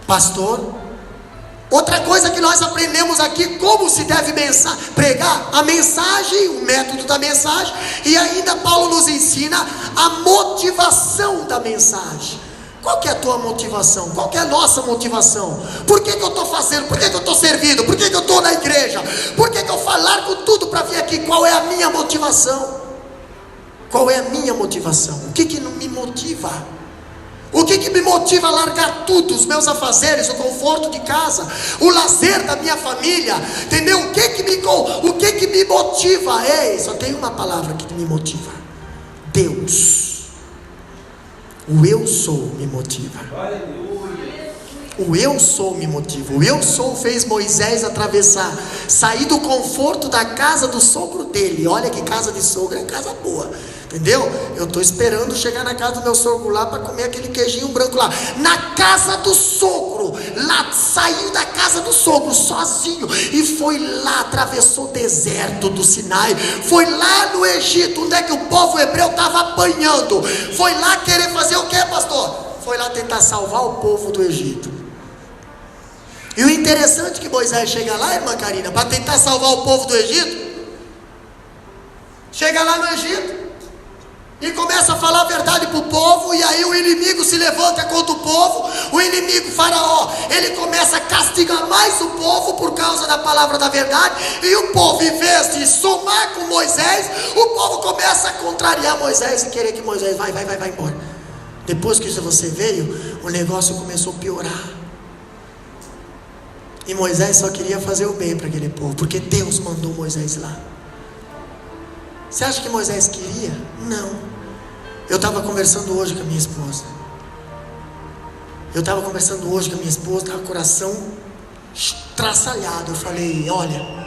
S1: Pastor, outra coisa que nós aprendemos aqui: como se deve pregar a mensagem, o método da mensagem. E ainda Paulo nos ensina a motivação da mensagem. Qual que é a tua motivação? Qual que é a nossa motivação? Por que eu estou fazendo? Por que eu estou servindo? Por que eu estou na igreja? Por que eu largo tudo para vir aqui? Qual é a minha motivação? Qual é a minha motivação? O que não me motiva? O que me motiva a largar tudo? Os meus afazeres, o conforto de casa, o lazer da minha família, entendeu? O que me motiva? Ei, só tem uma palavra que me motiva: Deus. O eu sou me motiva. O eu sou me motiva. O eu sou fez Moisés atravessar, sair do conforto da casa do sogro dele. Olha que casa de sogro é casa boa, entendeu? Eu estou esperando chegar na casa do meu sogro lá para comer aquele queijinho branco lá. Na casa do sogro, lá saiu da casa do sogro sozinho e foi lá, atravessou o deserto do Sinai, foi lá no Egito, onde é que o povo hebreu estava apanhando. Foi lá querer fazer o que, pastor? Foi lá tentar salvar o povo do Egito. E o interessante é que Moisés chega lá, irmã Karina, para tentar salvar o povo do Egito. Chega lá no Egito e começa a falar a verdade para o povo, e aí o inimigo se levanta contra o povo. O inimigo Faraó, ele começa a castigar mais o povo por causa da palavra da verdade, e o povo, em vez de somar com Moisés, o povo começa a contrariar Moisés e querer que Moisés vai embora. Depois que você veio, o negócio começou a piorar, e Moisés só queria fazer o bem para aquele povo, porque Deus mandou Moisés lá. Você acha que Moisés queria? Não. Eu estava conversando hoje com a minha esposa. Estava com o coração traçalhado. Eu falei: olha,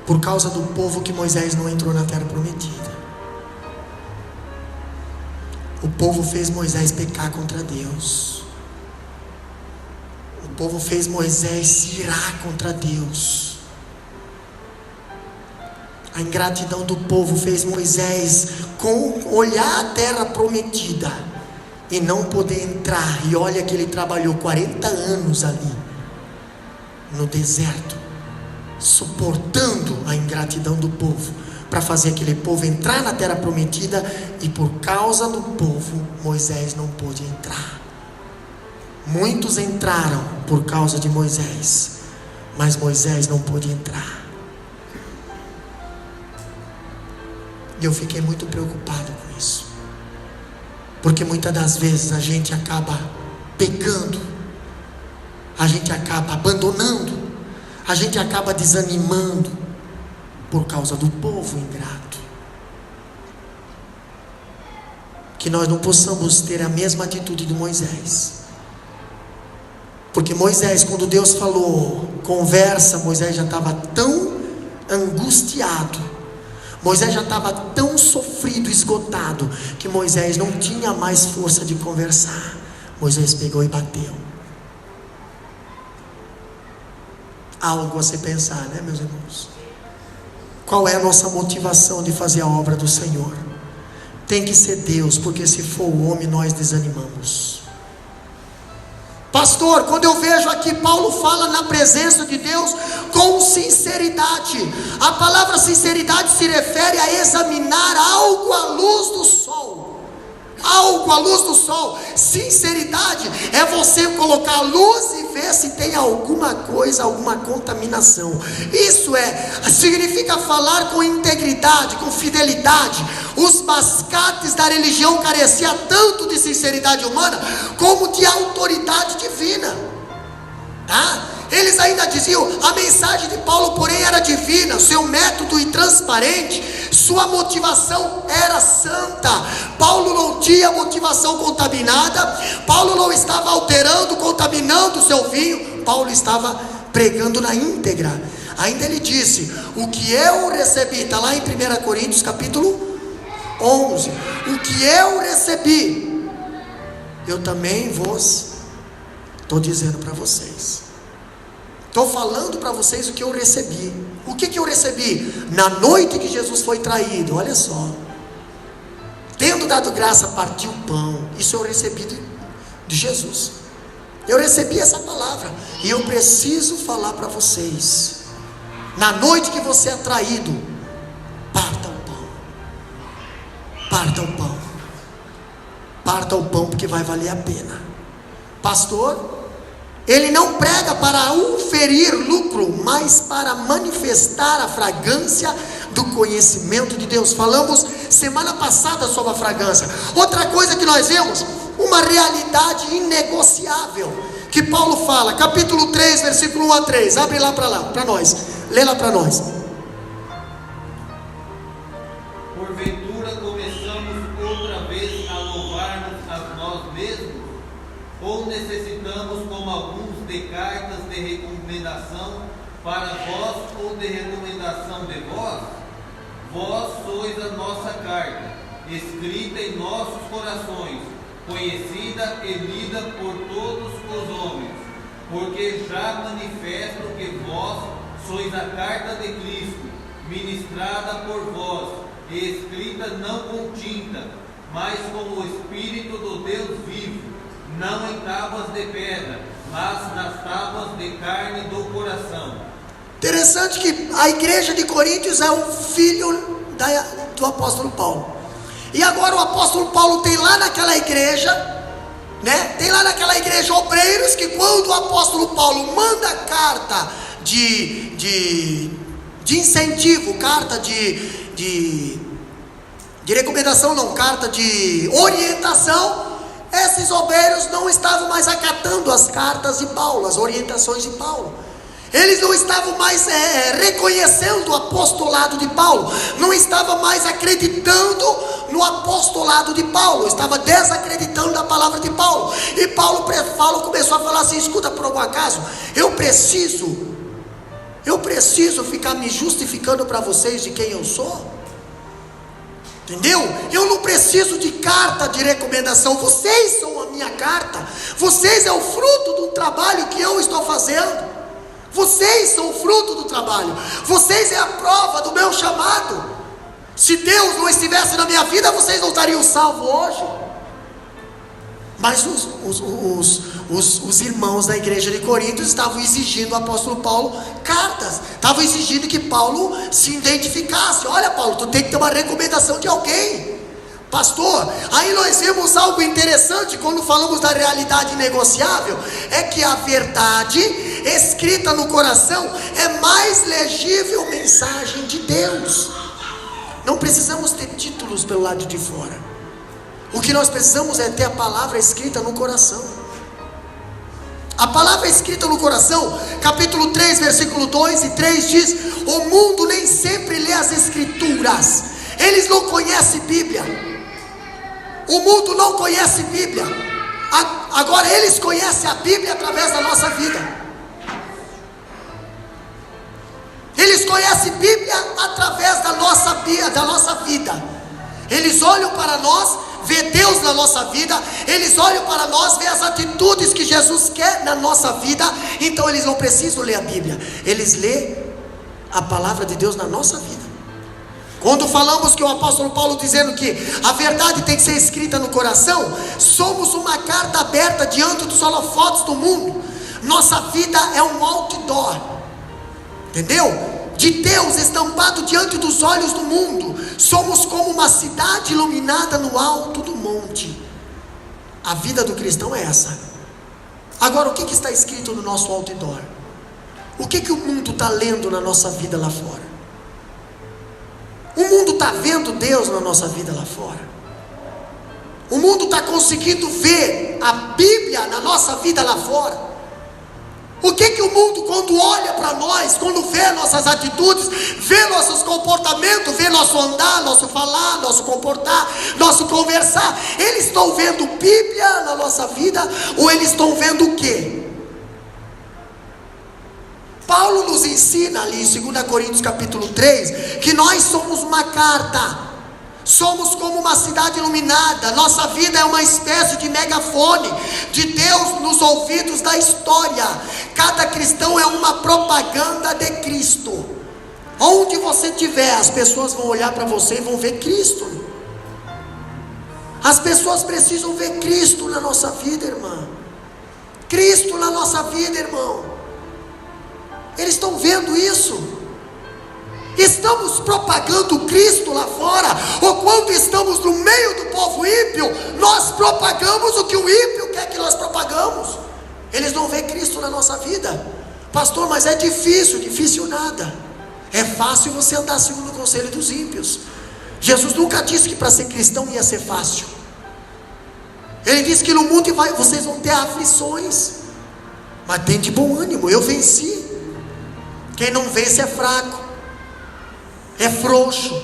S1: por causa do povo que Moisés não entrou na terra prometida. O povo fez Moisés pecar contra Deus. O povo fez Moisés se irar contra Deus. A ingratidão do povo fez Moisés olhar a terra prometida e não poder entrar. E olha que ele trabalhou 40 anos ali no deserto, suportando a ingratidão do povo, para fazer aquele povo entrar na terra prometida. E por causa do povo, Moisés não pôde entrar. Muitos entraram por causa de Moisés, mas Moisés não pôde entrar. E eu fiquei muito preocupado com isso, porque muitas das vezes a gente acaba pecando, a gente acaba abandonando, a gente acaba desanimando por causa do povo ingrato. Que nós não possamos ter a mesma atitude de Moisés, porque Moisés, quando Deus falou, conversa, Moisés já estava tão angustiado, Moisés já estava tão sofrido, esgotado, que Moisés não tinha mais força de conversar. Moisés pegou e bateu. Algo a se pensar, né, meus irmãos? Qual é a nossa motivação de fazer a obra do Senhor? Tem que ser Deus, porque se for o homem, nós desanimamos. Pastor, quando eu vejo aqui, Paulo fala na presença de Deus com sinceridade. A palavra sinceridade se refere a examinar algo à luz do sol. Algo à luz do sol. Sinceridade é você colocar a luz e ver se tem alguma coisa, alguma contaminação. Isso significa falar com integridade, com fidelidade. Os mascates da religião careciam tanto de sinceridade humana como de autoridade divina. Eles ainda diziam, a mensagem de Paulo, porém, era divina, seu método intransparente, sua motivação era santa. Paulo não tinha motivação contaminada, Paulo não estava alterando, contaminando o seu vinho, Paulo estava pregando na íntegra. Ainda ele disse, o que eu recebi, está lá em 1 Coríntios capítulo 11, o que eu recebi, eu também vos estou dizendo para vocês. Estou falando para vocês o que eu recebi. O que eu recebi? Na noite que Jesus foi traído, olha só, tendo dado graça, partiu o pão. Isso eu recebi de Jesus. Eu recebi essa palavra, e eu preciso falar para vocês. Na noite que você é traído, parta o pão. Parta o pão. parta o pão porque vai valer a pena. Pastor, ele não prega para oferir lucro, mas para manifestar a fragrância do conhecimento de Deus. Falamos semana passada sobre a fragrância. Outra coisa que nós vemos, uma realidade inegociável, que Paulo fala, capítulo 3, versículo 1 a 3, abre lá para nós, lê lá para nós.
S2: Porventura começamos outra vez a louvar-nos a nós mesmos, ou necessitamos, como alguns, de cartas de recomendação para vós, ou de recomendação de vós? Vós sois a nossa carta, escrita em nossos corações, conhecida e lida por todos os homens, porque já manifesto que vós sois a carta de Cristo, ministrada por vós, e escrita não com tinta, mas com o Espírito do Deus vivo, não em tábuas de pedra, mas nas tábuas de carne do coração.
S1: Interessante que a igreja de Coríntios é o filho do apóstolo Paulo. E agora o apóstolo Paulo tem lá naquela igreja, né? Tem lá naquela igreja obreiros que quando o apóstolo Paulo manda carta de incentivo, carta de recomendação, não, carta de orientação, esses obreiros não estavam mais acatando as cartas de Paulo, as orientações de Paulo. Eles não estavam mais reconhecendo o apostolado de Paulo, não estavam mais acreditando no apostolado de Paulo, estava desacreditando da palavra de Paulo. E Paulo começou a falar assim: escuta, por algum acaso, eu preciso ficar me justificando para vocês de quem eu sou? Entendeu? Eu não preciso de carta de recomendação, vocês são a minha carta, vocês é o fruto do trabalho que eu estou fazendo. Vocês são o fruto do trabalho, vocês é a prova do meu chamado. Se Deus não estivesse na minha vida, vocês não estariam salvos hoje. Mas os irmãos da igreja de Corinto estavam exigindo do apóstolo Paulo cartas, estavam exigindo que Paulo se identificasse. Olha, Paulo, tu tem que ter uma recomendação de alguém. Pastor, aí nós vemos algo interessante quando falamos da realidade inegociável, é que a verdade escrita no coração é mais legível mensagem de Deus. Não precisamos ter títulos pelo lado de fora. O que nós precisamos é ter a palavra escrita no coração. A palavra escrita no coração, capítulo 3, versículo 2 e 3 diz: o mundo nem sempre lê as escrituras, eles não conhecem Bíblia. O mundo não conhece Bíblia. Agora eles conhecem a Bíblia através da nossa vida. Eles conhecem Bíblia através da nossa vida. Eles olham para nós, vê Deus na nossa vida. Eles olham para nós, vê as atitudes que Jesus quer na nossa vida. Então eles não precisam ler a Bíblia, eles lêem a palavra de Deus na nossa vida. Quando falamos que o apóstolo Paulo dizendo que a verdade tem que ser escrita no coração, somos uma carta aberta diante dos holofotes do mundo. Nossa vida é um outdoor, entendeu? De Deus estampado diante dos olhos do mundo. Somos como uma cidade iluminada no alto do monte. A vida do cristão é essa. Agora, o que está escrito no nosso outdoor? O que o mundo está lendo na nossa vida lá fora? O mundo está vendo Deus na nossa vida lá fora? O mundo está conseguindo ver a Bíblia na nossa vida lá fora? O que o mundo, quando olha para nós, quando vê nossas atitudes, vê nossos comportamentos, vê nosso andar, nosso falar, nosso comportar, nosso conversar, eles estão vendo Bíblia na nossa vida, ou eles estão vendo o quê? Paulo nos ensina ali em 2 Coríntios capítulo 3, que nós somos uma carta, somos como uma cidade iluminada. Nossa vida é uma espécie de megafone de Deus nos ouvidos da história. Cada cristão é uma propaganda de Cristo. Onde você estiver, as pessoas vão olhar para você e vão ver Cristo. As pessoas precisam ver Cristo na nossa vida, irmã. Cristo na nossa vida, irmão. Eles estão vendo isso. Estamos propagando Cristo lá fora, ou quando estamos no meio do povo ímpio, nós propagamos o que o ímpio quer que nós propagamos. Eles não veem Cristo na nossa vida. Pastor, mas é difícil nada. É fácil você andar segundo o conselho dos ímpios. Jesus nunca disse que para ser cristão ia ser fácil. Ele disse que no mundo vocês vão ter aflições, mas tem de bom ânimo, eu venci. Quem não vence é fraco, é frouxo.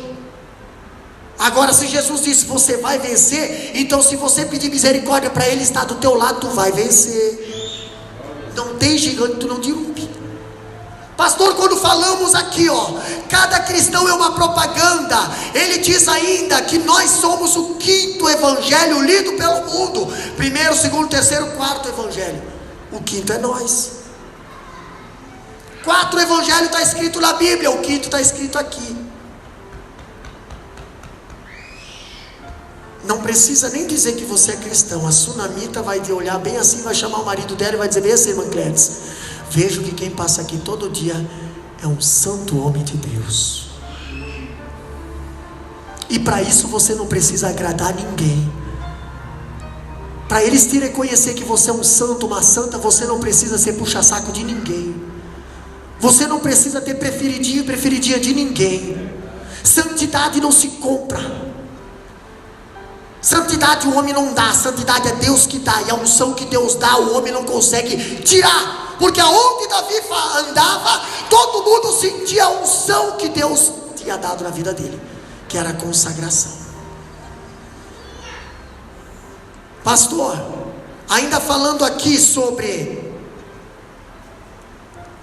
S1: Agora, se Jesus disse você vai vencer, então se você pedir misericórdia para Ele estar do teu lado, tu vai vencer. Não tem gigante, tu não derrube. Pastor, quando falamos aqui, cada cristão é uma propaganda. Ele diz ainda que nós somos o 5º evangelho lido pelo mundo. 1º, 2º, 3º, 4º evangelho. O 5º é nós. 4 evangelhos está escrito na Bíblia, o 5º está escrito aqui. Não precisa nem dizer que você é cristão. A sunamita vai olhar bem assim, vai chamar o marido dela e vai dizer bem assim: irmã Cléris, vejo que quem passa aqui todo dia é um santo homem de Deus. E para isso você não precisa agradar ninguém. Para eles te reconhecer que você é um santo, uma santa, você não precisa ser puxa-saco de ninguém. Você não precisa ter preferidinho e preferidinha de ninguém. Santidade não se compra. Santidade o homem não dá, santidade é Deus que dá. E a unção que Deus dá, o homem não consegue tirar. Porque aonde Davi andava, todo mundo sentia a unção que Deus tinha dado na vida dele, que era a consagração. Pastor, ainda falando aqui sobre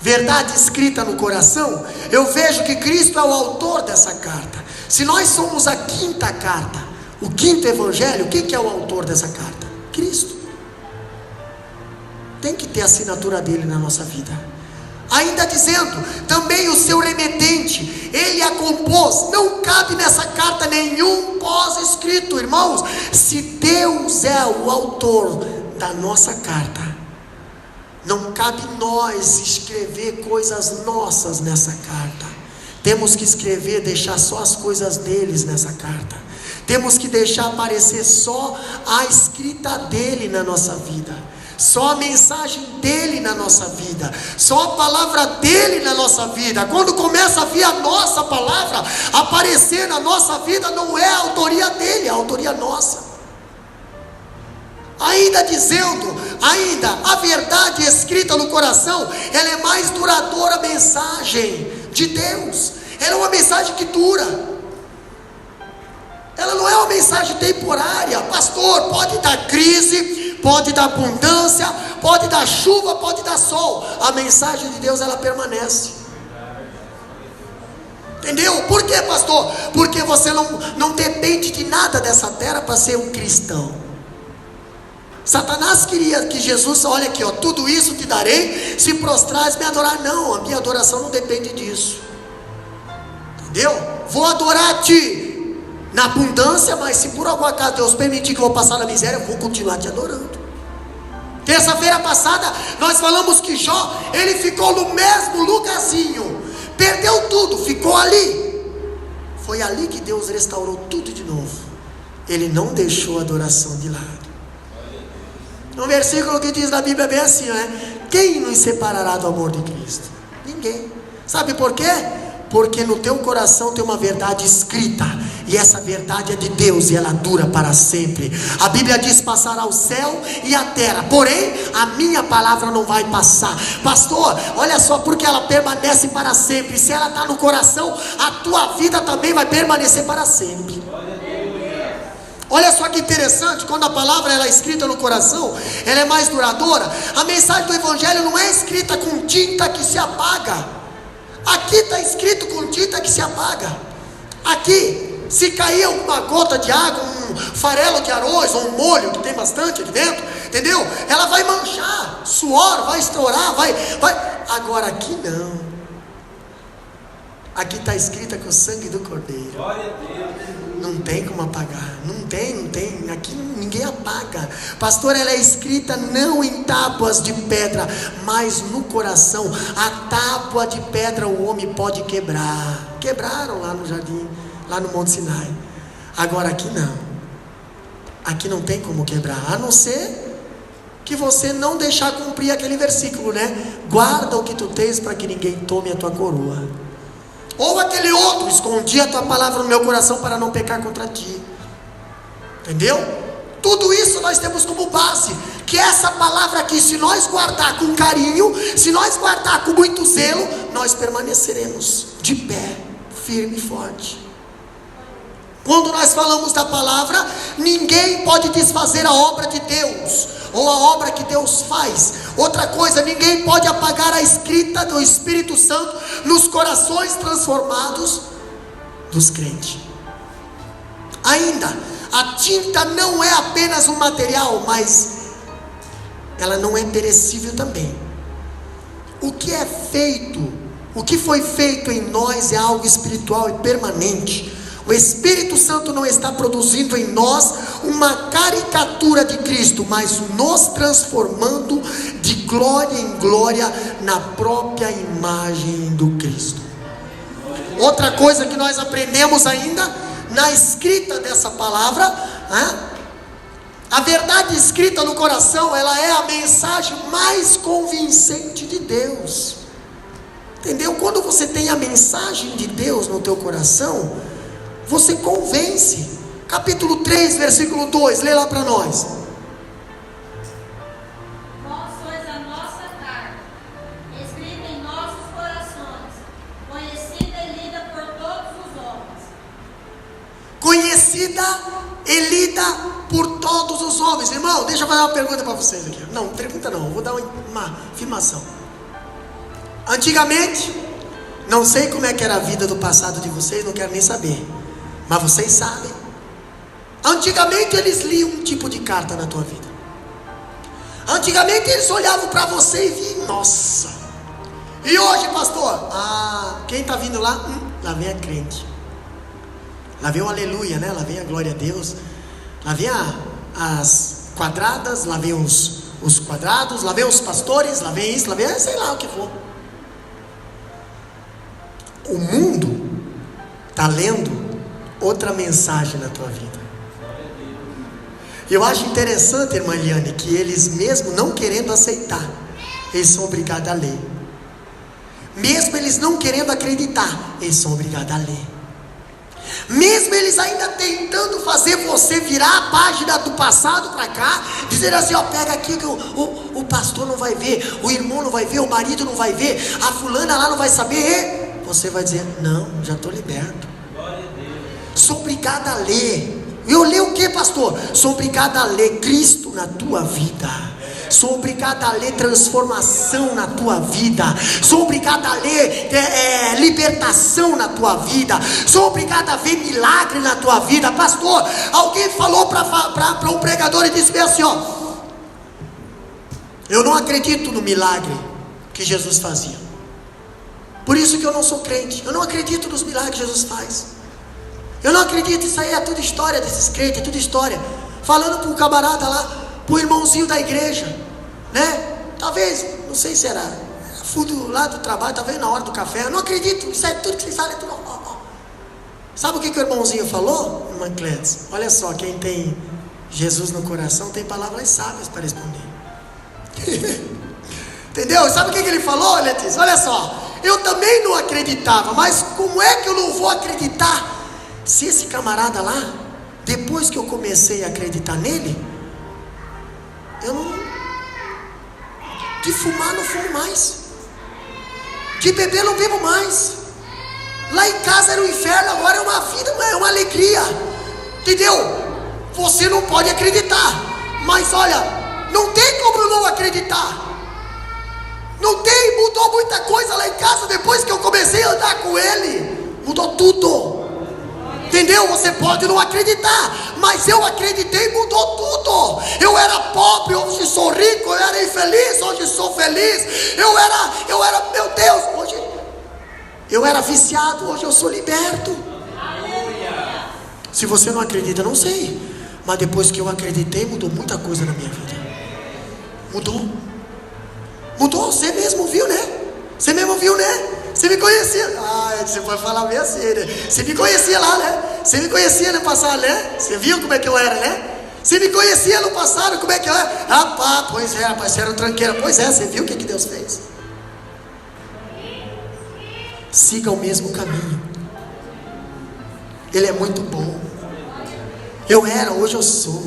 S1: verdade escrita no coração, eu vejo que Cristo é o autor dessa carta. Se nós somos a 5ª carta, o 5º evangelho, quem que é o autor dessa carta? Cristo. Tem que ter a assinatura dele na nossa vida. Ainda dizendo, também o seu remetente, ele a compôs. Não cabe nessa carta nenhum pós-escrito, irmãos. Se Deus é o autor da nossa carta, não cabe nós escrever coisas nossas nessa carta. Temos que escrever, deixar só as coisas deles nessa carta. Temos que deixar aparecer só a escrita dele na nossa vida, só a mensagem dele na nossa vida, só a palavra dele na nossa vida. Quando começa a vir a nossa palavra aparecer na nossa vida, não é a autoria dele, é a autoria nossa. Ainda dizendo, a verdade escrita no coração, ela é mais duradoura, a mensagem de Deus. Ela é uma mensagem que dura. Ela não é uma mensagem temporária. Pastor, pode dar crise, pode dar abundância, pode dar chuva, pode dar sol. A mensagem de Deus, ela permanece. Entendeu? Por quê, pastor? Porque você não depende de nada dessa terra para ser um cristão. Satanás queria que Jesus, olha aqui, tudo isso te darei se prostrares me adorar. Não, a minha adoração não depende disso. Entendeu? Vou adorar-te na abundância, mas se por algum acaso Deus permitir que eu vou passar na miséria, eu vou continuar te adorando. Terça-feira passada nós falamos que Jó, ele ficou no mesmo lugarzinho, perdeu tudo, ficou ali. Foi ali que Deus restaurou tudo de novo. Ele não deixou a adoração de lado. Um versículo que diz na Bíblia bem assim, quem nos separará do amor de Cristo? Ninguém. Sabe por quê? Porque no teu coração tem uma verdade escrita, e essa verdade é de Deus, e ela dura para sempre. A Bíblia diz: passará o céu e a terra, porém a minha palavra não vai passar. Pastor, olha só, porque ela permanece para sempre. Se ela está no coração, a tua vida também vai permanecer para sempre. Olha só que interessante, quando a palavra ela é escrita no coração, ela é mais duradoura. A mensagem do Evangelho não é escrita com tinta que se apaga. Aqui está escrito com tinta que se apaga. Aqui, se cair alguma gota de água, um farelo de arroz ou um molho, que tem bastante aqui dentro, entendeu? Ela vai manchar, suor, vai estourar, vai. Agora aqui não. Aqui está escrita com o sangue do Cordeiro. Glória a Deus. Não tem como apagar, não tem, aqui ninguém apaga. Pastor, ela é escrita não em tábuas de pedra, mas no coração. A tábua de pedra o homem pode quebrar, Quebraram lá no jardim, lá no Monte Sinai. Agora aqui não. Aqui não tem como quebrar, a não ser que você não deixar cumprir aquele versículo, né? Guarda o que tu tens para que ninguém tome a tua coroa. Ou aquele outro, escondi a tua palavra no meu coração para não pecar contra ti. Entendeu? Tudo isso nós temos como base, que essa palavra aqui, se nós guardar com carinho, se nós guardar com muito zelo, nós permaneceremos de pé, firme e forte. Quando nós falamos da palavra, ninguém pode desfazer a obra de Deus, ou a obra que Deus faz. Outra coisa, ninguém pode apagar a escrita do Espírito Santo nos corações transformados dos crentes. Ainda, a tinta não é apenas um material, mas ela não é perecível também. O que é feito, o que foi feito em nós é algo espiritual e permanente. O Espírito Santo não está produzindo em nós uma caricatura de Cristo, mas nos transformando de glória em glória na própria imagem do Cristo. Outra coisa que nós aprendemos ainda na escrita dessa palavra, a verdade escrita no coração, ela é a mensagem mais convincente de Deus. Entendeu? Quando você tem a mensagem de Deus no teu coração, você convence. Capítulo 3, versículo 2, lê lá para nós.
S3: Vós sois a nossa carta, escrita em nossos corações, conhecida e lida por todos os homens.
S1: Conhecida e lida por todos os homens. Irmão, deixa eu fazer uma pergunta para vocês aqui. Não, pergunta não, eu vou dar uma afirmação. Antigamente, não sei como é que era a vida do passado de vocês, não quero nem saber, mas vocês sabem. Antigamente eles liam um tipo de carta na tua vida. Antigamente eles olhavam para você e viam, nossa. E hoje, pastor? Quem está vindo lá? Lá vem a crente. Lá vem o aleluia, né? Lá vem a glória a Deus. Lá vem as quadradas, lá vem os quadrados, lá vem os pastores, lá vem isso, lá vem sei lá o que for. O mundo está lendo outra mensagem na tua vida. Eu acho interessante, irmã Eliane, que eles mesmo não querendo aceitar, eles são obrigados a ler. Mesmo eles não querendo acreditar, eles são obrigados a ler. Mesmo eles ainda tentando fazer você virar a página do passado para cá, dizer assim, pega aqui que o pastor não vai ver, o irmão não vai ver, o marido não vai ver, a fulana lá não vai saber. Você vai dizer, não, já estou liberto. Sou obrigado a ler. Eu leio o que, pastor? Sou obrigado a ler Cristo na tua vida. Sou obrigado a ler transformação na tua vida. Sou obrigado a ler libertação na tua vida. Sou obrigado a ver milagre na tua vida. Pastor, alguém falou para um pregador e disse assim, eu não acredito no milagre que Jesus fazia. Por isso que eu não sou crente. Eu não acredito nos milagres que Jesus faz. Eu não acredito, isso aí é tudo história desses crentes, é tudo história. Falando para um camarada lá, para o irmãozinho da igreja, né? Talvez, não sei se era fundo lá do trabalho, talvez na hora do café. Eu não acredito, isso é tudo que vocês falam, é tudo. Sabe o que o irmãozinho falou, irmã Clétis? Olha só, quem tem Jesus no coração tem palavras sábias para responder. Entendeu? Sabe o que ele falou, Letícia? Olha só, eu também não acreditava, mas como é que eu não vou acreditar? Se esse camarada lá, depois que eu comecei a acreditar nele, eu não, de fumar não fumo mais, de beber não bebo mais, lá em casa era um inferno, agora é uma vida, é uma alegria, entendeu? Você não pode acreditar, mas olha, não tem como não acreditar, não tem, mudou muita coisa lá em casa, depois que eu comecei a andar com ele, mudou tudo. Entendeu? Você pode não acreditar, mas eu acreditei e mudou tudo. Eu era pobre, hoje sou rico. Eu era infeliz, hoje sou feliz. Eu era, meu Deus, hoje eu era viciado, hoje eu sou liberto. Aleluia. Se você não acredita, não sei, mas depois que eu acreditei, mudou muita coisa na minha vida. Mudou, você mesmo viu, né? Você mesmo viu, né? Você me conhecia? Você pode falar bem assim, né? Você me conhecia lá, né? Você me conhecia no passado, né? Você viu como é que eu era, né? Você me conhecia no passado, como é que eu era? Rapaz, pois é, rapaz, você era um tranqueiro. Pois é, você viu o que Deus fez? Siga o mesmo caminho. Ele é muito bom. Eu era, hoje eu sou.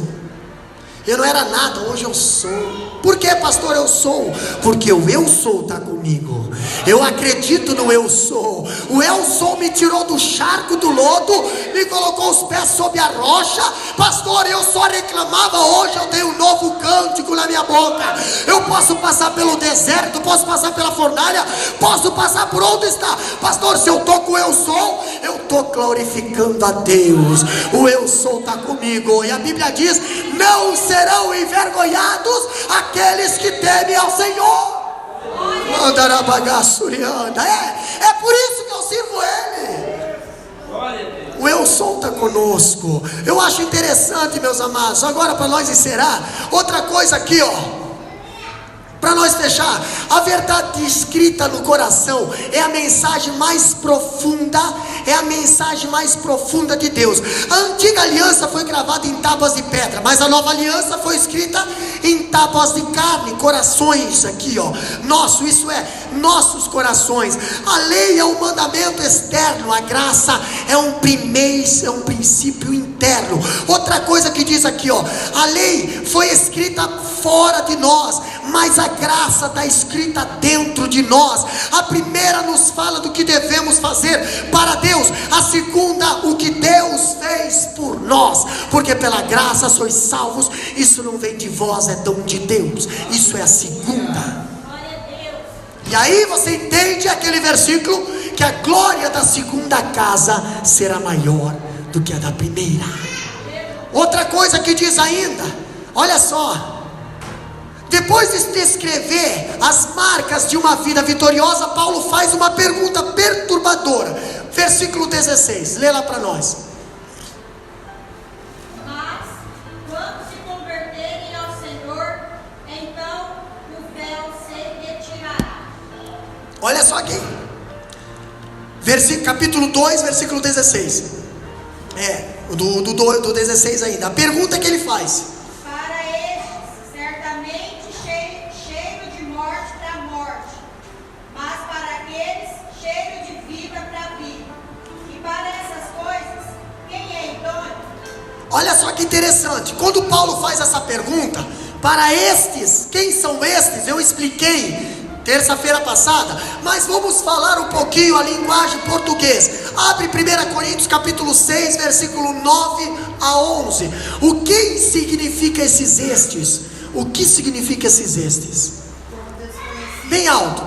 S1: Eu não era nada, hoje eu sou. Por que, pastor, eu sou? Porque o eu sou está comigo. Eu acredito no eu sou. O eu sou me tirou do charco do lodo, me colocou os pés sob a rocha. Pastor, eu só reclamava, hoje eu tenho um novo cântico na minha boca. Eu posso passar pelo deserto, posso passar pela fornalha, posso passar por onde está. Pastor, se eu estou com o eu sou, eu estou glorificando a Deus. O eu sou está comigo. E a Bíblia diz: não serão envergonhados aqueles que temem ao Senhor. É por isso que eu sirvo Ele. O eu sou está conosco. Eu acho interessante, meus amados. Agora, para nós encerrar, outra coisa aqui, ó, para nós fechar, a verdade escrita no coração é a mensagem mais profunda, é a mensagem mais profunda de Deus. A antiga aliança foi gravada em tábuas de pedra, mas a nova aliança foi escrita em tábuas de carne, corações aqui, ó, nosso, isso é, nossos corações. A lei é um mandamento externo, a graça é um princípio interno. Outra coisa que diz aqui, ó, a lei foi escrita fora de nós, mas a graça está escrita dentro de nós. A primeira nos fala do que devemos fazer para Deus, a segunda, o que Deus fez por nós, porque pela graça sois salvos. Isso não vem de vós, é dom de Deus. Isso é a segunda. E aí você entende aquele versículo, que a glória da segunda casa será maior do que a da primeira. Outra coisa que diz ainda, olha só, depois de descrever as marcas de uma vida vitoriosa, Paulo faz uma pergunta perturbadora. Versículo 16, lê lá para nós.
S3: Mas, quando se converterem ao Senhor, então o véu se retirará.
S1: Olha só aqui, capítulo 2, versículo 16. Do 16 ainda. A pergunta que ele faz:
S3: Para estes, certamente cheiro de morte para a morte, mas para aqueles, cheiro de vida para a vida. E para essas coisas, quem é idôneo?
S1: Olha só que interessante. Quando Paulo faz essa pergunta, para estes, quem são estes? Eu expliquei terça-feira passada, mas vamos falar um pouquinho a linguagem portuguesa. Abre 1 Coríntios capítulo 6, versículo 9 a 11. O que significa esses estes? O que significa esses estes? Bem alto.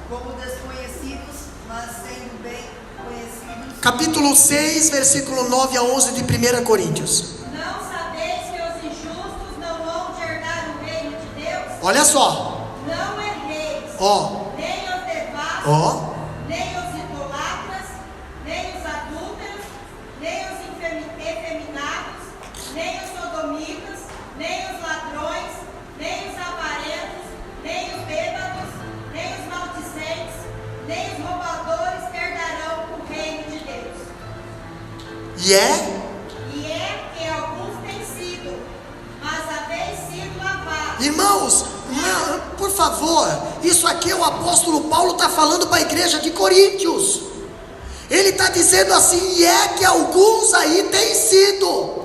S4: Como desconhecidos, mas sendo bem conhecidos.
S1: Capítulo 6, versículo 9 a 11 de 1 Coríntios.
S3: Não sabeis que os injustos não vão herdar o reino de Deus?
S1: Olha só.
S3: Não erreis, nem os devassos, nem os idolatras, nem os adúlteros, nem os efeminados, nem os sodomitas, nem os ladrões, nem os avarentos, nem os bêbados, nem os maldizentes, nem os roubadores herdarão o reino de Deus. E é que alguns têm sido, mas haveis sido lavados.
S1: Irmãos, por favor, isso aqui o apóstolo Paulo está falando para a igreja de Coríntios. Ele está dizendo assim: e é que alguns aí têm sido.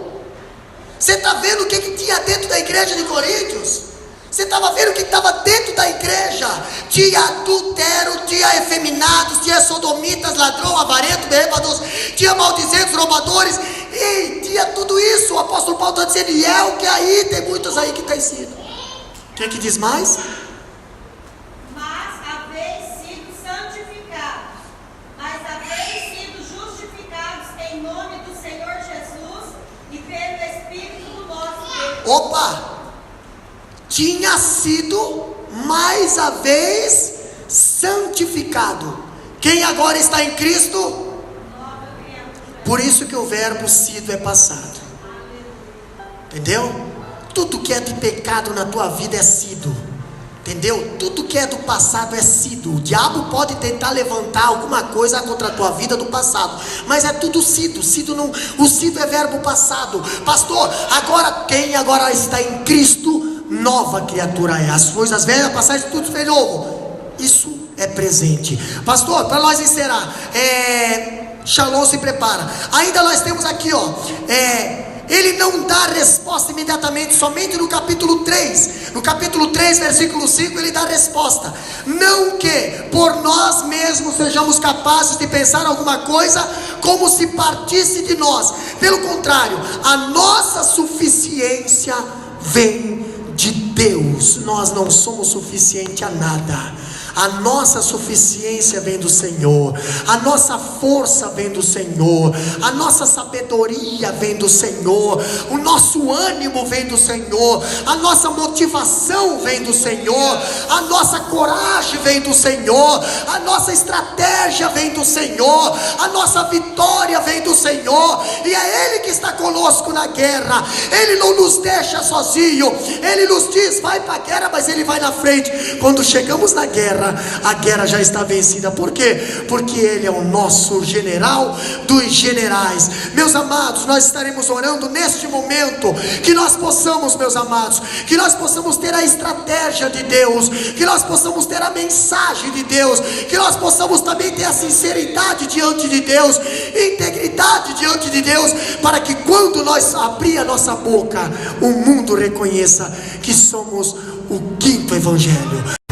S1: Você está vendo o que tinha dentro da igreja de Coríntios? Você estava vendo o que estava dentro da igreja? Tinha adultério, tinha efeminados, tinha sodomitas, ladrão, avarento, bêbados, tinha maldizentes, roubadores, e tinha tudo isso. O apóstolo Paulo está dizendo: e é o que aí tem muitos aí que têm sido. O que diz mais?
S3: Mas haveis sido santificados, mas haveis sido justificados em nome do Senhor Jesus e pelo Espírito do nosso Deus.
S1: Opa! Tinha sido, mas haveis santificado. Quem agora está em Cristo?
S3: Nova criatura.
S1: Por isso que o verbo sido é passado. Entendeu? Tudo que é de pecado na tua vida é sido. Entendeu? Tudo que é do passado é sido. O diabo pode tentar levantar alguma coisa contra a tua vida do passado, mas é tudo sido. O sido é verbo passado. Pastor, agora quem agora está em Cristo, nova criatura é. As coisas velhas passaram, tudo fez novo. Isso é presente. Pastor, para nós encerrar, Shalom se prepara. Ainda nós temos aqui, ele não dá resposta imediatamente, somente no capítulo 3. No capítulo 3, versículo 5, ele dá resposta. Não que por nós mesmos sejamos capazes de pensar alguma coisa como se partisse de nós. Pelo contrário, a nossa suficiência vem de Deus. Nós não somos suficientes a nada. A nossa suficiência vem do Senhor, a nossa força vem do Senhor, a nossa sabedoria vem do Senhor, o nosso ânimo vem do Senhor, a nossa motivação vem do Senhor, a nossa coragem vem do Senhor, a nossa estratégia vem do Senhor, a nossa vitória vem do Senhor, e é Ele que está conosco na guerra. Ele não nos deixa sozinho, Ele nos diz, vai para a guerra, mas Ele vai na frente. Quando chegamos na guerra, a guerra já está vencida. Por quê? Porque Ele é o nosso general dos generais. Meus amados, nós estaremos orando neste momento, que nós possamos, meus amados, que nós possamos ter a estratégia de Deus, que nós possamos ter a mensagem de Deus, que nós possamos também ter a sinceridade diante de Deus, integridade diante de Deus, para que quando nós abrir a nossa boca, o mundo reconheça que somos o quinto evangelho.